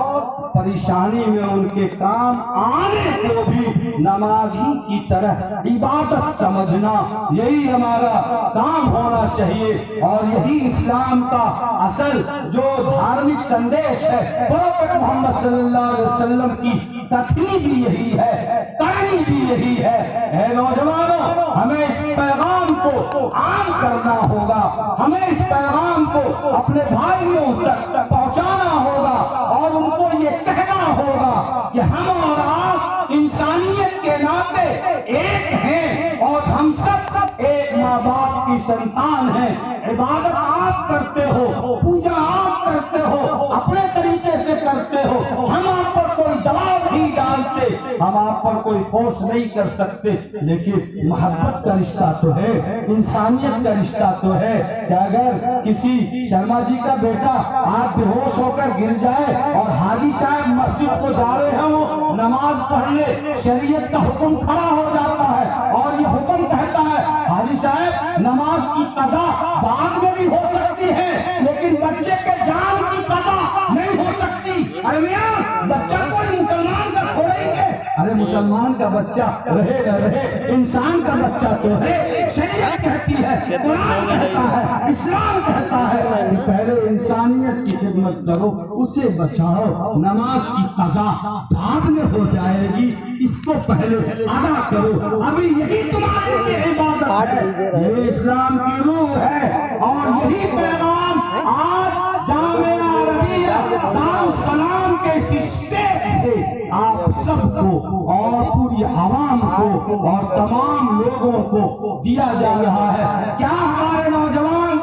A: परेशानी में उनके काम आने को भी नमाजी की तरह इबादत समझना, यही हमारा काम होना चाहिए। और यही इस्लाम का असल जो धार्मिक संदेश है, प्रोफेट मोहम्मद सल्लल्लाहु अलैहि वसल्लम की कथनी भी यही है, करनी भी यही है। ऐ नौजवानों, हमें इस पैगाम को आम करना होगा, हमें इस पैगाम को अपने भाइयों तक पहुंचाना होगा और उनको ये कहना होगा कि हम और आप इंसानियत के नाते एक हैं और हम सब एक माँ बाप की संतान हैं। इबादत आप करते हो, पूजा आप करते हो, अपने तरीके से करते हो, हम आप पर कोई जवाब नहीं डालते, हम आप पर कोई फोर्स नहीं कर सकते, लेकिन मोहब्बत का रिश्ता तो है, इंसानियत का रिश्ता तो है कि अगर किसी शर्मा जी का बेटा आप बेहोश होकर गिर जाए और हाजी साहब मस्जिद को जा रहे हो नमाज पढ़ने, शरीयत का हुक्म खड़ा हो जाता है और ये हुक्म कहता है हाजी साहब नमाज की कज़ा बाद में भी हो सकती है, लेकिन बच्चे के जान की कज़ा नहीं हो सकती। अरे मियां, बच्चा कोई मुसलमान का छोड़ेंगे? अरे मुसलमान का बच्चा रहेगा रहे, इंसान का बच्चा तो है। शरीयत कहती है, कुरान कहता है, इस्लाम कहता है कि पहले इंसानियत की खिदमत करो, उसे बचाओ, नमाज की कज़ा बाद में हो जाएगी, इसको पहले अदा करो। अभी यही तुम्हारे लिए इबादत है, ये इस्लाम की रूह है और यही पैगाम आज जामिया अरबिया दारुस्सलाम के इस स्टेज से आप सबको और पूरी आवाम को और तमाम लोगों को दिया जा रहा है। क्या हमारे नौजवान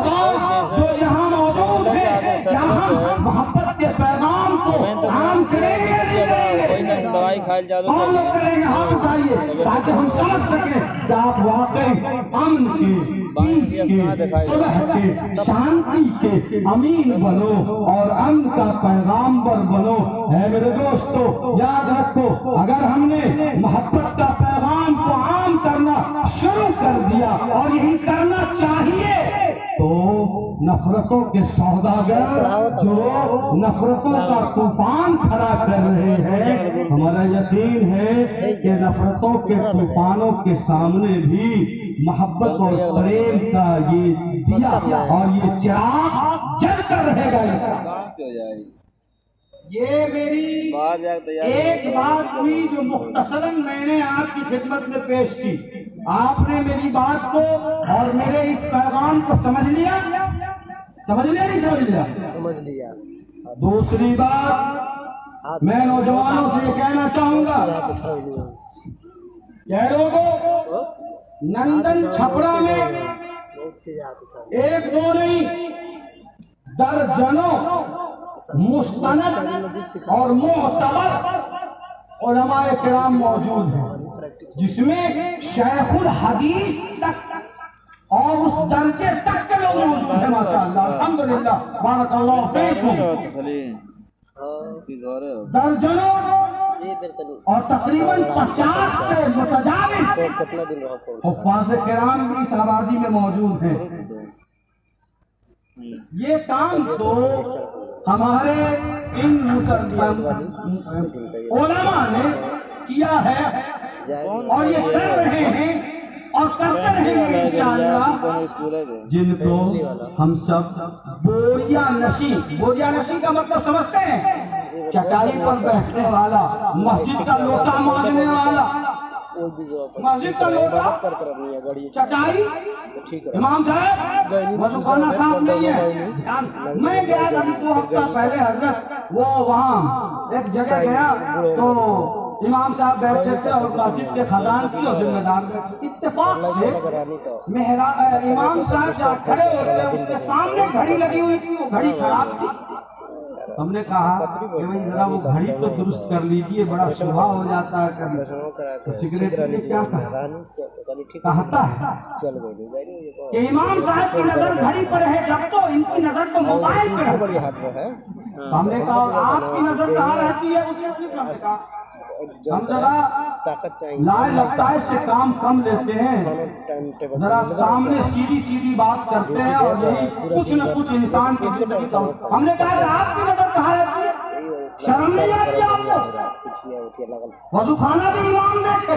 A: दोस्त जो यहाँ मौजूद है, क्या हम मोहब्बत के पैगाम को आम करेंगे?
C: दवाई खाई जा
A: हम लोग करेंगे, हाथ उठाइए ताकि हम समझ सके कि आप वाकई अमन के, पीस के, सुलह के, शांति के अमीन बनो और अमन का पैगाम्बर बनो। है मेरे दोस्तों, याद रखो, अगर हमने मोहब्बत का पैगाम को आम करना शुरू कर दिया और यही करना चाहिए, तो नफरतों के सौदागर जो नफरतों का तूफान खड़ा कर रहे हैं, हमारा यकीन है कि नफरतों के तूफानों के सामने भी मोहब्बत और प्रेम का ये दिया और ये चिराग जल कर रहेगा। ये मेरी एक बात हुई जो मुख्तसरन मैंने आपकी खिदमत में पेश की। आपने मेरी बात को और मेरे इस पैगाम को समझ लिया? समझ लिया नहीं समझ लिया?
B: समझ लिया।
A: दूसरी बात मैं नौजवानों से कहना चाहूंगा, क्या लोगों, नंदन छपरा में एक दो नहीं दर्जनों मुस्तनद और मुअतबर उलमाए किराम मौजूद हैं, जिसमें शेखुल हदीस तक और उस दर्जे तक के लोग मौजूद हैं। माशाअल्लाह, अल्हम्दुलिल्लाह, बारकल्लाहु फीकुम। दर्जनों और तकरीबन 50 से मुतजाविज हुफ्फाज़ किराम भी इस आबादी में मौजूद हैं। ये काम तो हमारे इन मुसलमान उलमा ने किया है और ये कर रहे हैं और करते रहेंगे इंशाअल्लाह, जिनको हम सब बोरिया नशी का मतलब समझते हैं? चटाई पर बैठने वाला, मस्जिद का लोटा मांगने वाला, मस्जिद का लोटा चटाई, इमाम साहब वज़ूखाना साफ नहीं है। मैं गया था 2 हफ्ता पहले हजरत, वो वहाँ एक जगह गया तो इमाम साहब बैठे थे और मस्जिद के खजान की और जिम्मेदार इत्तेफाक से इमाम साहब जहाँ खड़े हो रहे उसके सामने घड़ी लगी हुई थी, वो घड़ी खराब थी। हमने कहा कि भाई जरा वो घड़ी तो दुरुस्त कर लीजिए, बड़ा शुभा हो जाता है करने। तो सिगरेट ने क्या कहता है कि इमाम साहब की नजर घड़ी पर है, जब तो इनकी नजर तो मोबाइल पर है। हमने कहा आपकी नजर कहाँ रहती है, उसने कहा हम जरा
B: ताकत चाहिए,
A: लाए लगता है इससे काम कम लेते हैं,
B: टाइम टेबल
A: जरा सामने सीधी सीधी बात करते हैं और यही कुछ न कुछ इंसान की जिंदगी का। हमने कहा आपकी नजर कहाँ रहती है, शर्म नहीं आती आपको? वजू खाना भी इमाम देखे,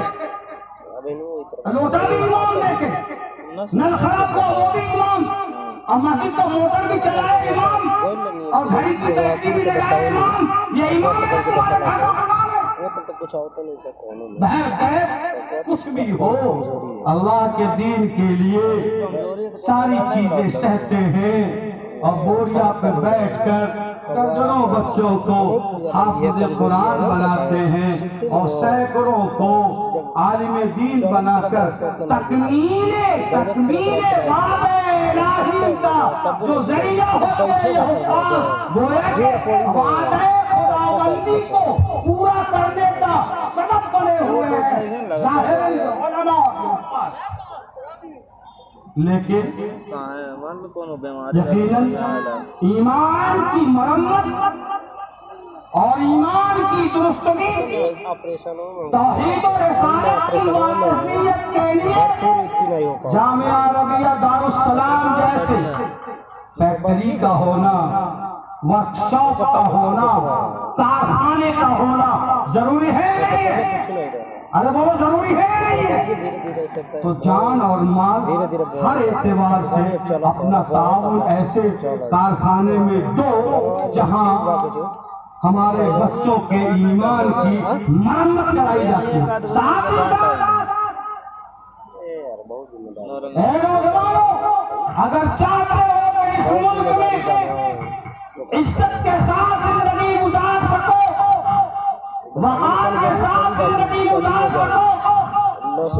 A: लोटा भी इमाम देखे, नल खराब हुआ वो भी इमाम, और मस्जिद का मोटर भी चलाए इमाम, और घड़ी की बैटरी भी लगाए इमाम, ये इमाम है तुम्हारे घरों का नाम है।
B: तो कुछ होता नहीं था, कौन
A: कुछ भी हो अल्लाह के दीन के लिए सारी चीजें सहते हैं, और बोरिया पे बैठकर दर्जनों बच्चों को हाफिज कुरान बनाते हैं और सैकड़ों को आलिम दीन बनाकर तकमीले वादे का जो जरिया होते हैं गोया के वादे खुदाबंदी को पूरा करने का सबब बने हुए हैं ज़ाहिरन उलमा। लेकिन यकीनन ईमान की मरम्मत और ईमान की दुरुस्तगी तौहीद और रिसालत की वाक़ियत के लिए जामिया अरबिया दारुस्सलाम जैसे फैक्ट्री का होना, वर्कशॉप का होना, कारखाने का होना जरूरी है नहीं है? अरे बोलो जरूरी है नहीं है? तो जान और माल हर एतबार से अपना ताउन ऐसे कारखाने में दो जहां हमारे बच्चों के ईमान की मरम्मत कराई जाती है। साथ ही साथ नौजवानों, अगर चाहते हो कि इस मुल्क में इज्जत के साथ जिंदगी गुजार सको, वक़ार के साथ जिंदगी गुजार सको,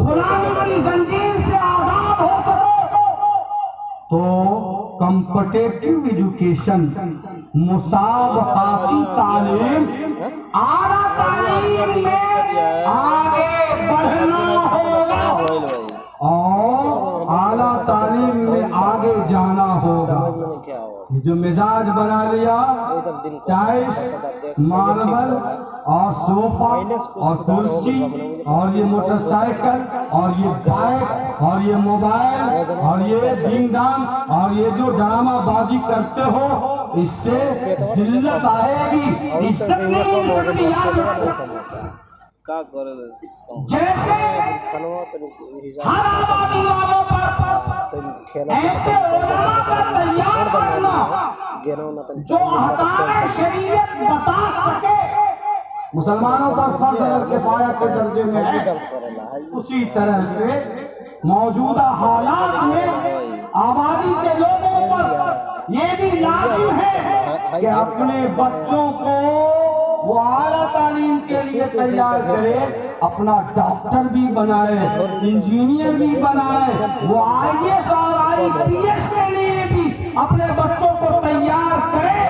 A: गुलामी की जंजीर से आजाद हो सको, तो कॉम्पिटिटिव एजुकेशन, मुसाबकाती तालीम, आला तालीम में आगे बढ़ना होगा और आला तालीम में आगे जाना होगा। जो मिजाज बना लिया, टाइल्स, मार्बल और सोफा और कुर्सी और ये मोटरसाइकिल और ये बाइक और ये मोबाइल और ये डिंग डांग और ये जो ड्रामाबाजी करते हो, इससे जिल्लत आएगी, इज्जत नहीं मिल सकती। जैसे हर आबादी वालों पर ऐसे उलमा का तैयार करना जो अहकाम शरीयत बता सके, मुसलमानों पर फर्ज के पाया के दर्जे में है, उसी तरह से मौजूदा हालात में आबादी के लोगों पर ये भी लाजिम है कि अपने बच्चों को वो आला तालीम के लिए तैयार करे, अपना डॉक्टर भी बनाए, इंजीनियर भी बनाए, वो IAS और IPS के लिए भी अपने बच्चों को तैयार करे,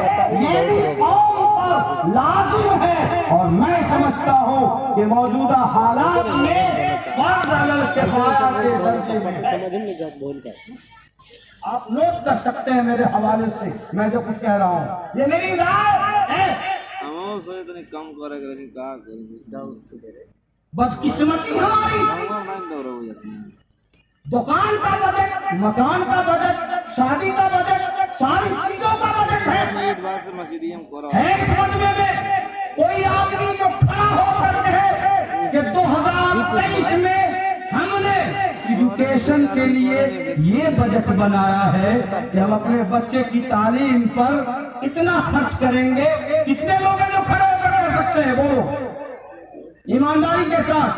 A: ये भी कौम पर लाजिम है। और मैं समझता हूँ कि मौजूदा हालात में आप नोट कर सकते हैं मेरे हवाले से मैं जो कुछ कह रहा हूँ, ये मेरी राय है।
C: कम
A: बदकिस्मती हमारी, दुकान का बजट, मकान का बजट, शादी का बजट, सारी चीजों का बजट है। इस मजमे में कोई आदमी जो खड़ा होकर कहे कि 2023 में हमने एजुकेशन के लिए ये बजट बनाया है कि हम अपने बच्चे की तालीम पर इतना खर्च करेंगे, कितने लोग हैं जो खड़े होकर कह सकते हैं? वो ईमानदारी के साथ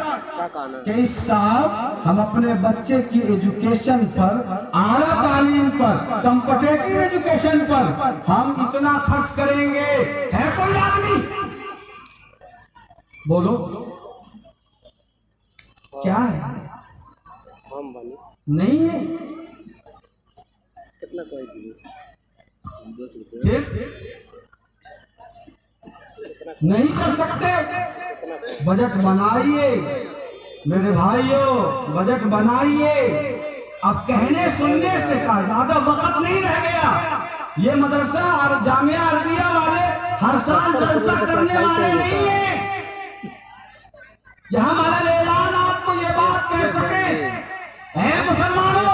A: कि इस साल हम अपने बच्चे की एजुकेशन पर, आला तालीम पर, कॉम्पिटिटिव एजुकेशन पर हम इतना खर्च करेंगे। है कोई आदमी? बोलो क्या है? नहीं है।
B: कितना कोई
A: नहीं कर सकते। बजट बनाइए मेरे भाइयों, बजट बनाइए। अब कहने सुनने से का ज्यादा वक्त नहीं रह गया। ये मदरसा और जामिया अरबिया वाले हर साल जलसा करने वाले नहीं है। यहाँ हमारा ऐलान आपको ये बात कह सके, है मुसलमानों,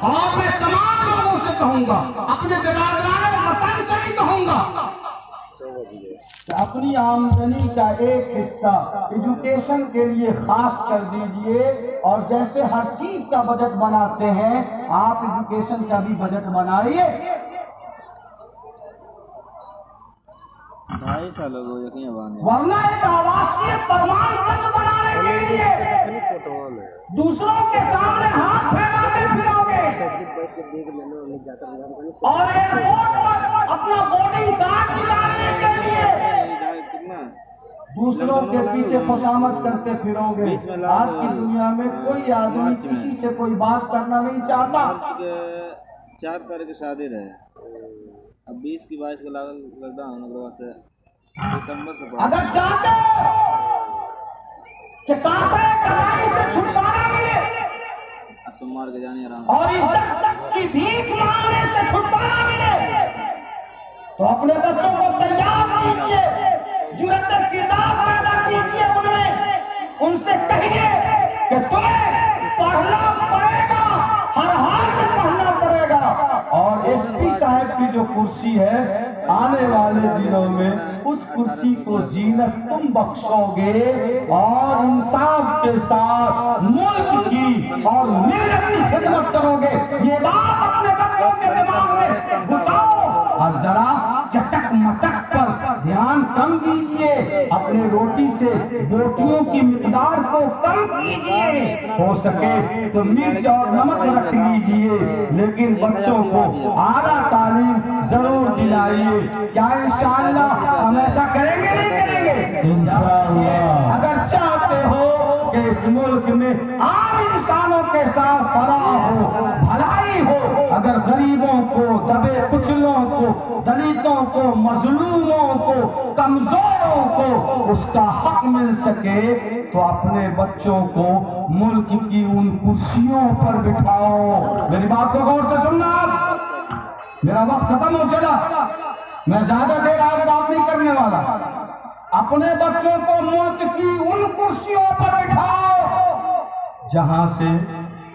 A: और मैं तमाम लोगों से कहूंगा, अपने बिरादरान वतन से भी कहूंगा, अपनी आमदनी का एक हिस्सा एजुकेशन के लिए खास कर दीजिए। और जैसे हर चीज का बजट बनाते हैं, आप एजुकेशन का भी बजट बनाइए।
C: 2.5 साल हो गए यकीन बाने
A: वरना एक आवासीय प्रमाण पत्र बनाने के लिए दूसरों के सामने हाथ फैलाते फिरोगे और एयरपोर्ट पर अपना बोर्डिंग कार्ड निकालने के लिए
C: कितना
A: दूसरों के पीछे खुशामद करते फिरोगे। आज की दुनिया में कोई आदमी किसी से कोई बात करना नहीं चाहता।
C: मार्च के 4 तारीख की शादी रहे, अब 20 की 22 को लॉकडाउन होने के बाद से सितंबर से
A: अगर चाहते हो कि कासे कलाई से छुटकारा मिले
C: सोमवार के जाने आराम
A: और इज्जत की भीख मांगने से छुटकारा मिले, तो अपने बच्चों को तैयार कीजिए, जुर्रत किताब पैदा कीजिए उनमें, उनसे कहिए कि तुम्हें पढ़ना पड़ेगा, हर हाल में पढ़ना पड़ेगा। और एसपी साहब की जो कुर्सी है, आने वाले दिनों में उस कुर्सी को जीनत तुम बख्शोगे और इंसाफ के साथ मुल्क की और मिल्लत की खिदमत करोगे। ये बात अपने बच्चों के दिमाग में घुसाओ और जरा चटक मटक पर ध्यान कम दीजिए, अपने रोटी से बोटियों की मिकदार को कम कीजिए, हो सके तो मिर्च और नमक रख लीजिए, लेकिन बच्चों को आला तालीम जरूर दिलाइए। क्या इंशाअल्लाह हम ऐसा करेंगे नहीं करेंगे? इंशाअल्लाह। अगर चाहते हो कि इस मुल्क में आम इंसानों के साथ फलाह हो, भलाई हो, अगर गरीबों को, दबे कुचलों को, दलितों को, मजलूमों को, कमजोरों को उसका हक मिल सके, तो अपने बच्चों को मुल्क की उन कुर्सियों पर बिठाओ। मेरी बात को गौर से सुनना। मेरा वक्त खत्म हो चला, मैं ज्यादा देर आज बात नहीं करने वाला। अपने बच्चों को मुल्क की उन कुर्सियों पर बिठाओ जहां से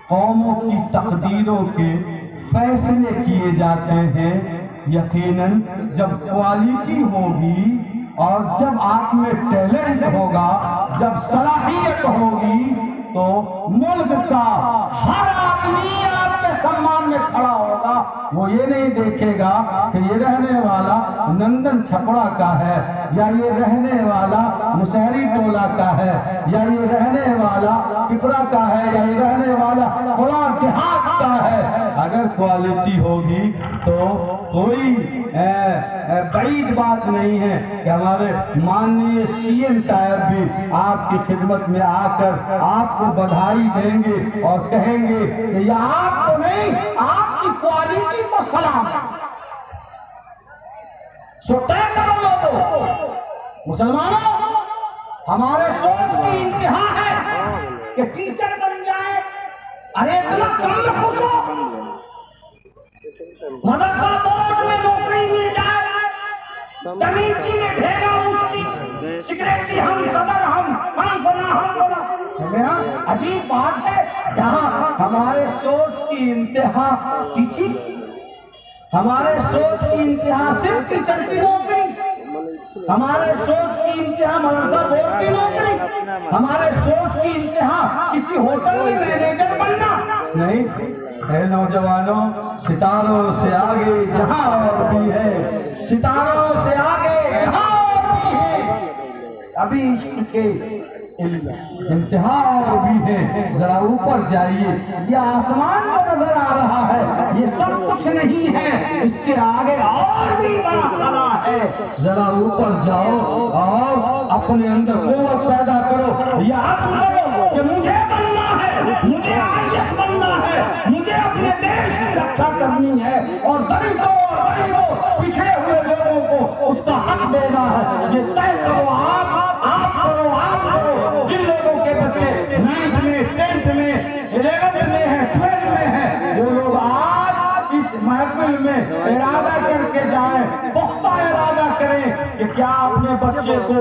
A: कौमों की तकदीरों के फैसले किए जाते हैं। यकीनन जब क्वालिटी होगी और जब आप में टैलेंट होगा, जब सलाहियत होगी, तो मुल्क का हर आदमी आपके सम्मान में खड़ा होगा। वो ये नहीं देखेगा कि ये रहने वाला नंदन छपड़ा का है, या ये रहने वाला मुशहरी टोला का है, या ये रहने वाला पिपरा का है, या ये रहने वाला फला देहात का है। अगर क्वालिटी होगी तो कोई बड़ी बात नहीं है कि हमारे माननीय सीएम साहब भी आपकी खिदमत में आकर आपको बधाई देंगे और कहेंगे कि यह आपको नहीं, आपकी क्वालिटी को सलाम। सो तय करो लोगों, मुसलमानों, हमारे सोच की इंतहा है कि टीचर बन जाए। अरे इतना कम में खुश हो, मदरसा बोर्ड में नौकरी मिल जाए, कमेटी में भेजा मुफ्ती, सेक्रेटरी हम, सदर हम बना। अजीब बात है, जहाँ हमारे सोच की इंतहा टीचिंग, हमारे सोच की इंतहा सिर्फ टीचर की नौकरी, हमारे सोच की इंतहा मदरसा बोर्ड की नौकरी, हमारे सोच की इंतहा किसी होटल में मैनेजर बनना नहीं। है नौजवानों, सितारों से आगे जहां और भी है, सितारों से आगे जहां और भी है, अभी इश्क के इंतहा और भी है। जरा ऊपर जाइए, ये आसमान को नजर आ रहा है, ये सब कुछ नहीं है, इसके आगे और भी बड़ा खला है। जरा ऊपर जाओ और अपने अंदर कुव्वत पैदा करो, याद करो कि मुझे बनना है, मुझे आईएएस बनना है, मुझे अपने देश की रक्षा करनी है, और दलितों और गरीबों, पिछड़े हुए लोगों को उसका हक देना है। ये तय करो, आप करो, आप करो। जिन लोगों के बच्चे 9th में, 10th में, 11th में है, 12th में है, वो लोग आज इस महफिल महफिल में इरादा करके जाएं, पुख्ता इरादा करें कि क्या अपने बच्चे को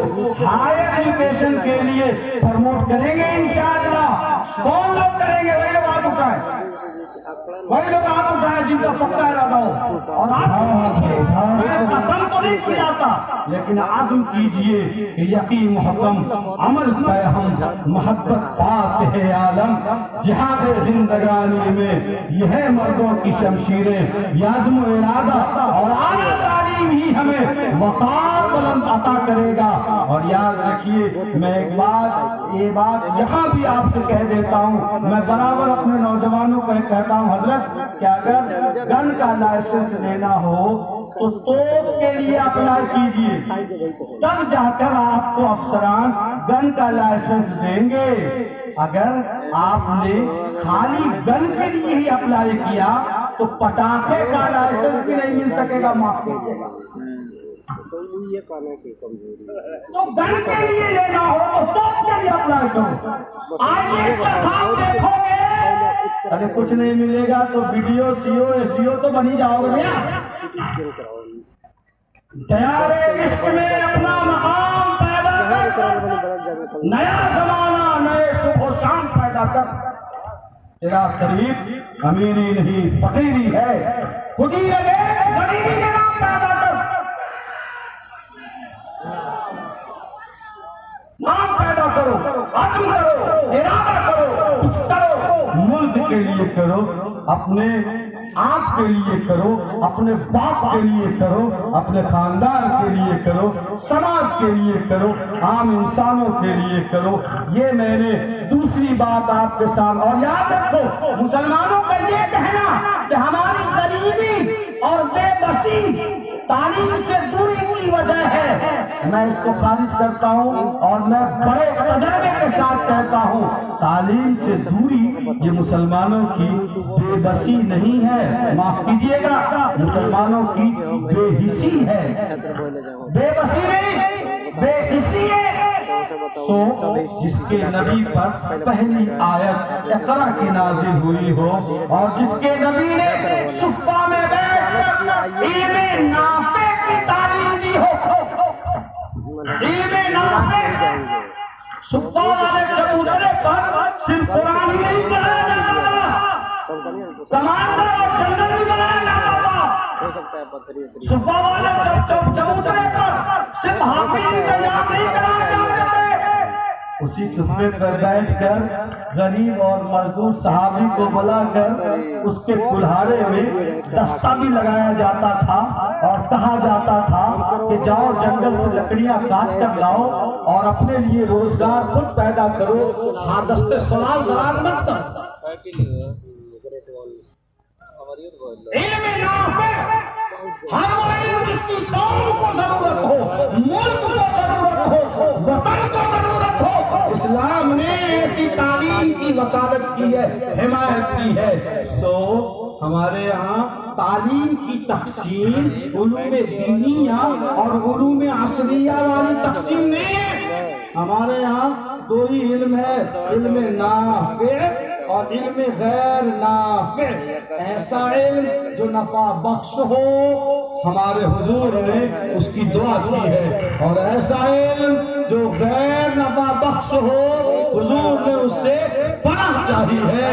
A: हायर एजुकेशन के लिए प्रमोट करेंगे इंशाअल्लाह। कौन लोग करेंगे? वही लोग हाथ उठाएं, वही लोग हाथ उठाएं जिनका पक्का इरादा हो। और कसम तो नहीं खिलाता, लेकिन आज़म कीजिए कि यकीन मुहक्कम अमल पे हम मोहब्बत पाते हैं आलम। जिहाद जिंदगानी में यह मर्दों की शमशीरें, याज़्म इरादा और आला तालीम ही हमें वक़ार बुलंद अता करेगा। और याद रखिए, मैं एक बात, ये बात यहाँ भी आपसे कह देता हूँ, मैं बराबर अपने नौजवानों को कहता हूँ, हजरत कि अगर गन का लाइसेंस लेना हो तो तोप के लिए अप्लाई कीजिए, तब जाकर आपको अफसरान गन का लाइसेंस देंगे। अगर आपने खाली गन के लिए ही अप्लाई किया तो पटाखे का लाइसेंस भी नहीं मिल सकेगा, माफ कीजिएगा।
B: तो ये कहने की कमजोरी है।
A: तो गन के लिए लेना हो तो तोप के लिए अप्लाई करो। आज इसका साथ देखोगे, अरे कुछ नहीं मिलेगा तो वीडियो सीओ एसडीओ तो बनी जाओगे भैया।
B: सिटी स्कैन कराओ,
A: तैयार इश्क में अपना मकाम पैदा कर, नया जमाना नए सुबह शाम पैदा कर। तेरा करीब अमीरी नहीं फकीरी है, खुदी लगे गरीबी के नाम पैदा कर, नाम पैदा करो, आज़म करो, इरादा करो, कुछ करो, मुल्क के लिए करो, अपने आप के लिए करो, अपने बाप के लिए करो, अपने खानदान के लिए करो, समाज के लिए करो, आम इंसानों के लिए करो। ये मैंने दूसरी बात आपके सामने। और याद रखो, मुसलमानों का ये कहना कि हमारी गरीबी और बेबसी तालीम से दूरी की वजह है, मैं इसको खारिज करता हूँ और मैं बड़े तजर्बे के साथ कहता हूँ, तालीम से दूरी ये मुसलमानों की बेबसी नहीं है, माफ कीजिएगा, मुसलमानों की बेहिसी है, बेबसी नहीं, बेहिसी है। तो जिसके नबी पर पहली आयत इक़रा की नाज़िल हुई हो और जिसके नबी ने सुफ़ा में बैठकर इल्मे नाफ़े की तालीम दी हो, इल्मे नाफ़े, सुफ़ा वाले चबूतरे पर सिर्फ कुरान ही नहीं पढ़ाया जाता था, कमांडर और जनरल भी बनाया जाता था।
B: हो सकता है पत्थरी
A: सुफ़ा वाले चबूतरे पर सिर्फ हाफिज़ ही तैयार नहीं कराए जाते थे। उसी सुफ़े पर बैठकर गरीब और मजदूर सहाबी को बुलाकर उसके कुल्हाड़े में दस्ता भी लगाया जाता था और कहा जाता था कि जाओ जंगल से लकड़ियां काट कर लाओ और अपने लिए रोजगार खुद पैदा करो, हाँ दस्ते सवाल दराज मत करो। हर वो जिसकी कौम को जरूरत हो, मुल्क को जरूरत हो, वतन को जरूरत हो, इस्लाम ने ऐसी तालीम की वकालत की है, हिमायत की है। सो हमारे यहाँ तालीम की तक़सीम उलूम दीनिया और उलूम असरिया वाली तक़सीम नहीं है। हमारे यहाँ दो ही इल्म है, इल्म नाफ़े और इल्म गैर नाफ़े। ऐसा इल्म जो नफा बख्श हो, हमारे हुजूर ने उसकी दुआ की है, और ऐसा इल्म जो गैर नफा बख्श हो, हुजूर ने उससे पनाह चाहिए है।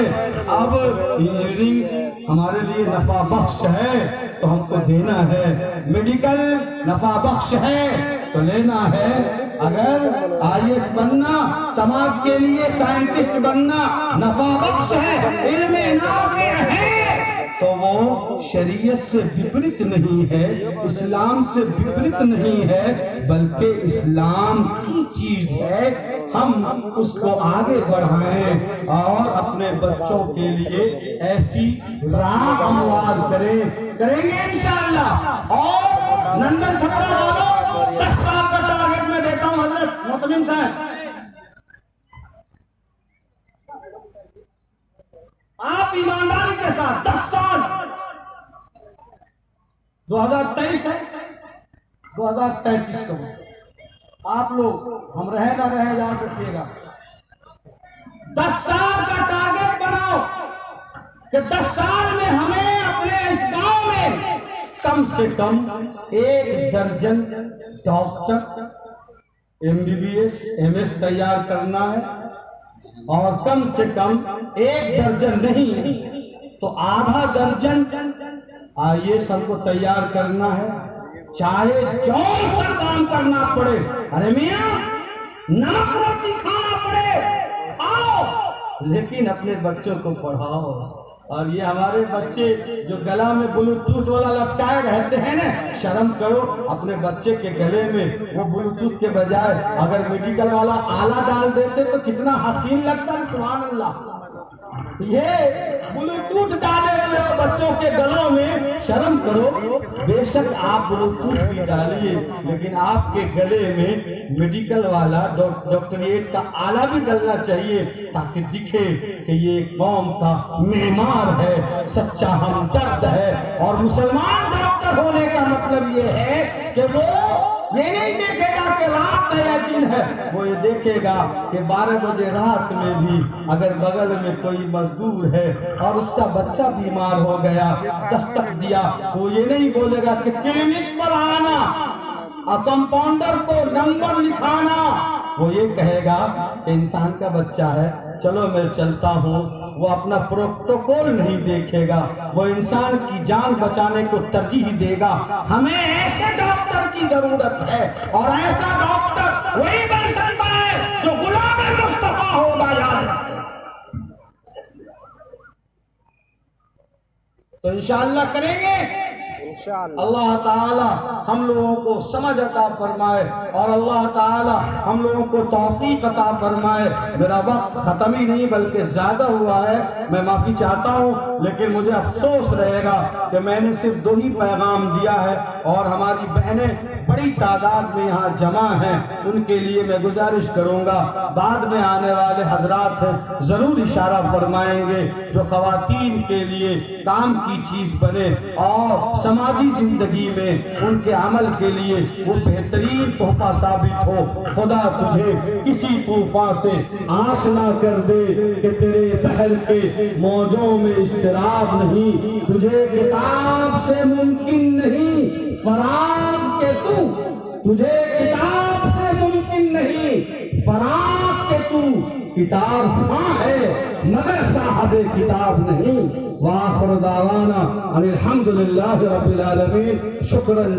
A: अब इंजीनियरिंग हमारे लिए नफा बख्श है तो हमको देना है, मेडिकल नफा बख्श है तो लेना है। अगर IAS बनना, समाज के लिए साइंटिस्ट बनना नफा बख्श है, इल्मे नाफ़े है, तो वो शरीयत से विपरीत नहीं है, इस्लाम से विपरीत नहीं है, बल्कि इस्लाम की चीज है। हम उसको आगे बढ़ाएं और अपने बच्चों के लिए ऐसी राह हमवार करेंगे इंशाअल्लाह। और नंदन छपरा वालों 10 साल का टारगेट मैं देता हूँ हजरत मोहतमिम साहब, आप ईमानदारी के साथ 10 साल, 2023 है, 2033 को आप लोग, हम रहे ना रहे याद रखिएगा, 10 साल का टारगेट बनाओ कि 10 साल में हमें अपने इस गांव में कम से कम 1 दर्जन डॉक्टर, MBBS, MS तैयार करना है, और कम से कम 1 दर्जन नहीं तो आधा दर्जन IAS हमको तैयार करना है, चाहे जौन सा काम करना पड़े। अरे मियां, नमक रोटी खाना पड़े आओ, लेकिन अपने बच्चों को पढ़ाओ। और ये हमारे बच्चे जो गला में ब्लूटूथ वाला लटकाए रहते हैं ना, शर्म करो, अपने बच्चे के गले में वो ब्लूटूथ के बजाय अगर मेडिकल वाला आला डाल देते तो कितना हसीन लगता है। सुभान अल्लाह। ये ब्लूटूथ डाले हुए बच्चों के गलों में, शर्म करो। बेशक आप ब्लूटूथ भी डालिए, लेकिन आपके गले में मेडिकल वाला डॉक्टरेट का आला भी डलना चाहिए, ताकि दिखे कि ये कौम का मेहमान है, सच्चा हमदर्द है। और मुसलमान डॉक्टर होने का मतलब ये है कि वो ये नहीं देखेगा कि रात में यकीन है, वो ये देखेगा कि 12 बजे रात में भी अगर बगल में कोई मजदूर है और उसका बच्चा बीमार हो गया, दस्तक दिया, तो ये नहीं बोलेगा कि क्लिनिक पर आना और कंपाउंडर को नंबर लिखाना। वो ये कहेगा कि इंसान का बच्चा है, चलो मैं चलता हूँ। वो अपना प्रोटोकॉल नहीं देखेगा, वो इंसान की जान बचाने को तरजीह देगा। हमें ऐसे डॉक्टर की जरूरत है, और ऐसा डॉक्टर वही बन सकता है जो गुलाम मुस्तफा होगा। याद तो इंशाअल्लाह करेंगे। अल्लाह ताला हम लोगों को समझ अता फरमाए, और अल्लाह ताला हम लोगों को तौफीक अता फरमाए। मेरा वक्त खत्म ही नहीं बल्कि ज्यादा हुआ है, मैं माफी चाहता हूँ, लेकिन मुझे अफसोस रहेगा कि मैंने सिर्फ 2 ही पैगाम दिया है, और हमारी बहनें बड़ी तादाद में यहाँ जमा हैं, उनके लिए मैं गुजारिश करूँगा बाद में आने वाले हजरात हैं जरूर इशारा फरमाएंगे, जो खवातीन के लिए काम की चीज बने और समाजी जिंदगी में उनके अमल के लिए वो बेहतरीन तोहफा साबित हो। खुदा तुझे किसी तूफान से आस ना कर दे कि तेरे बहर के मौजों में इस्तिराब नहीं, तुझे किताब से मुमकिन नहीं फराग के तू, तुझे किताब से मुमकिन नहीं फराग के तू किताब हाँ है मगर साहबे किताब नहीं। वाखिर दावाना अनिल हम्दुलिल्लाहि रब्बिल आलमीन। शुक्रन।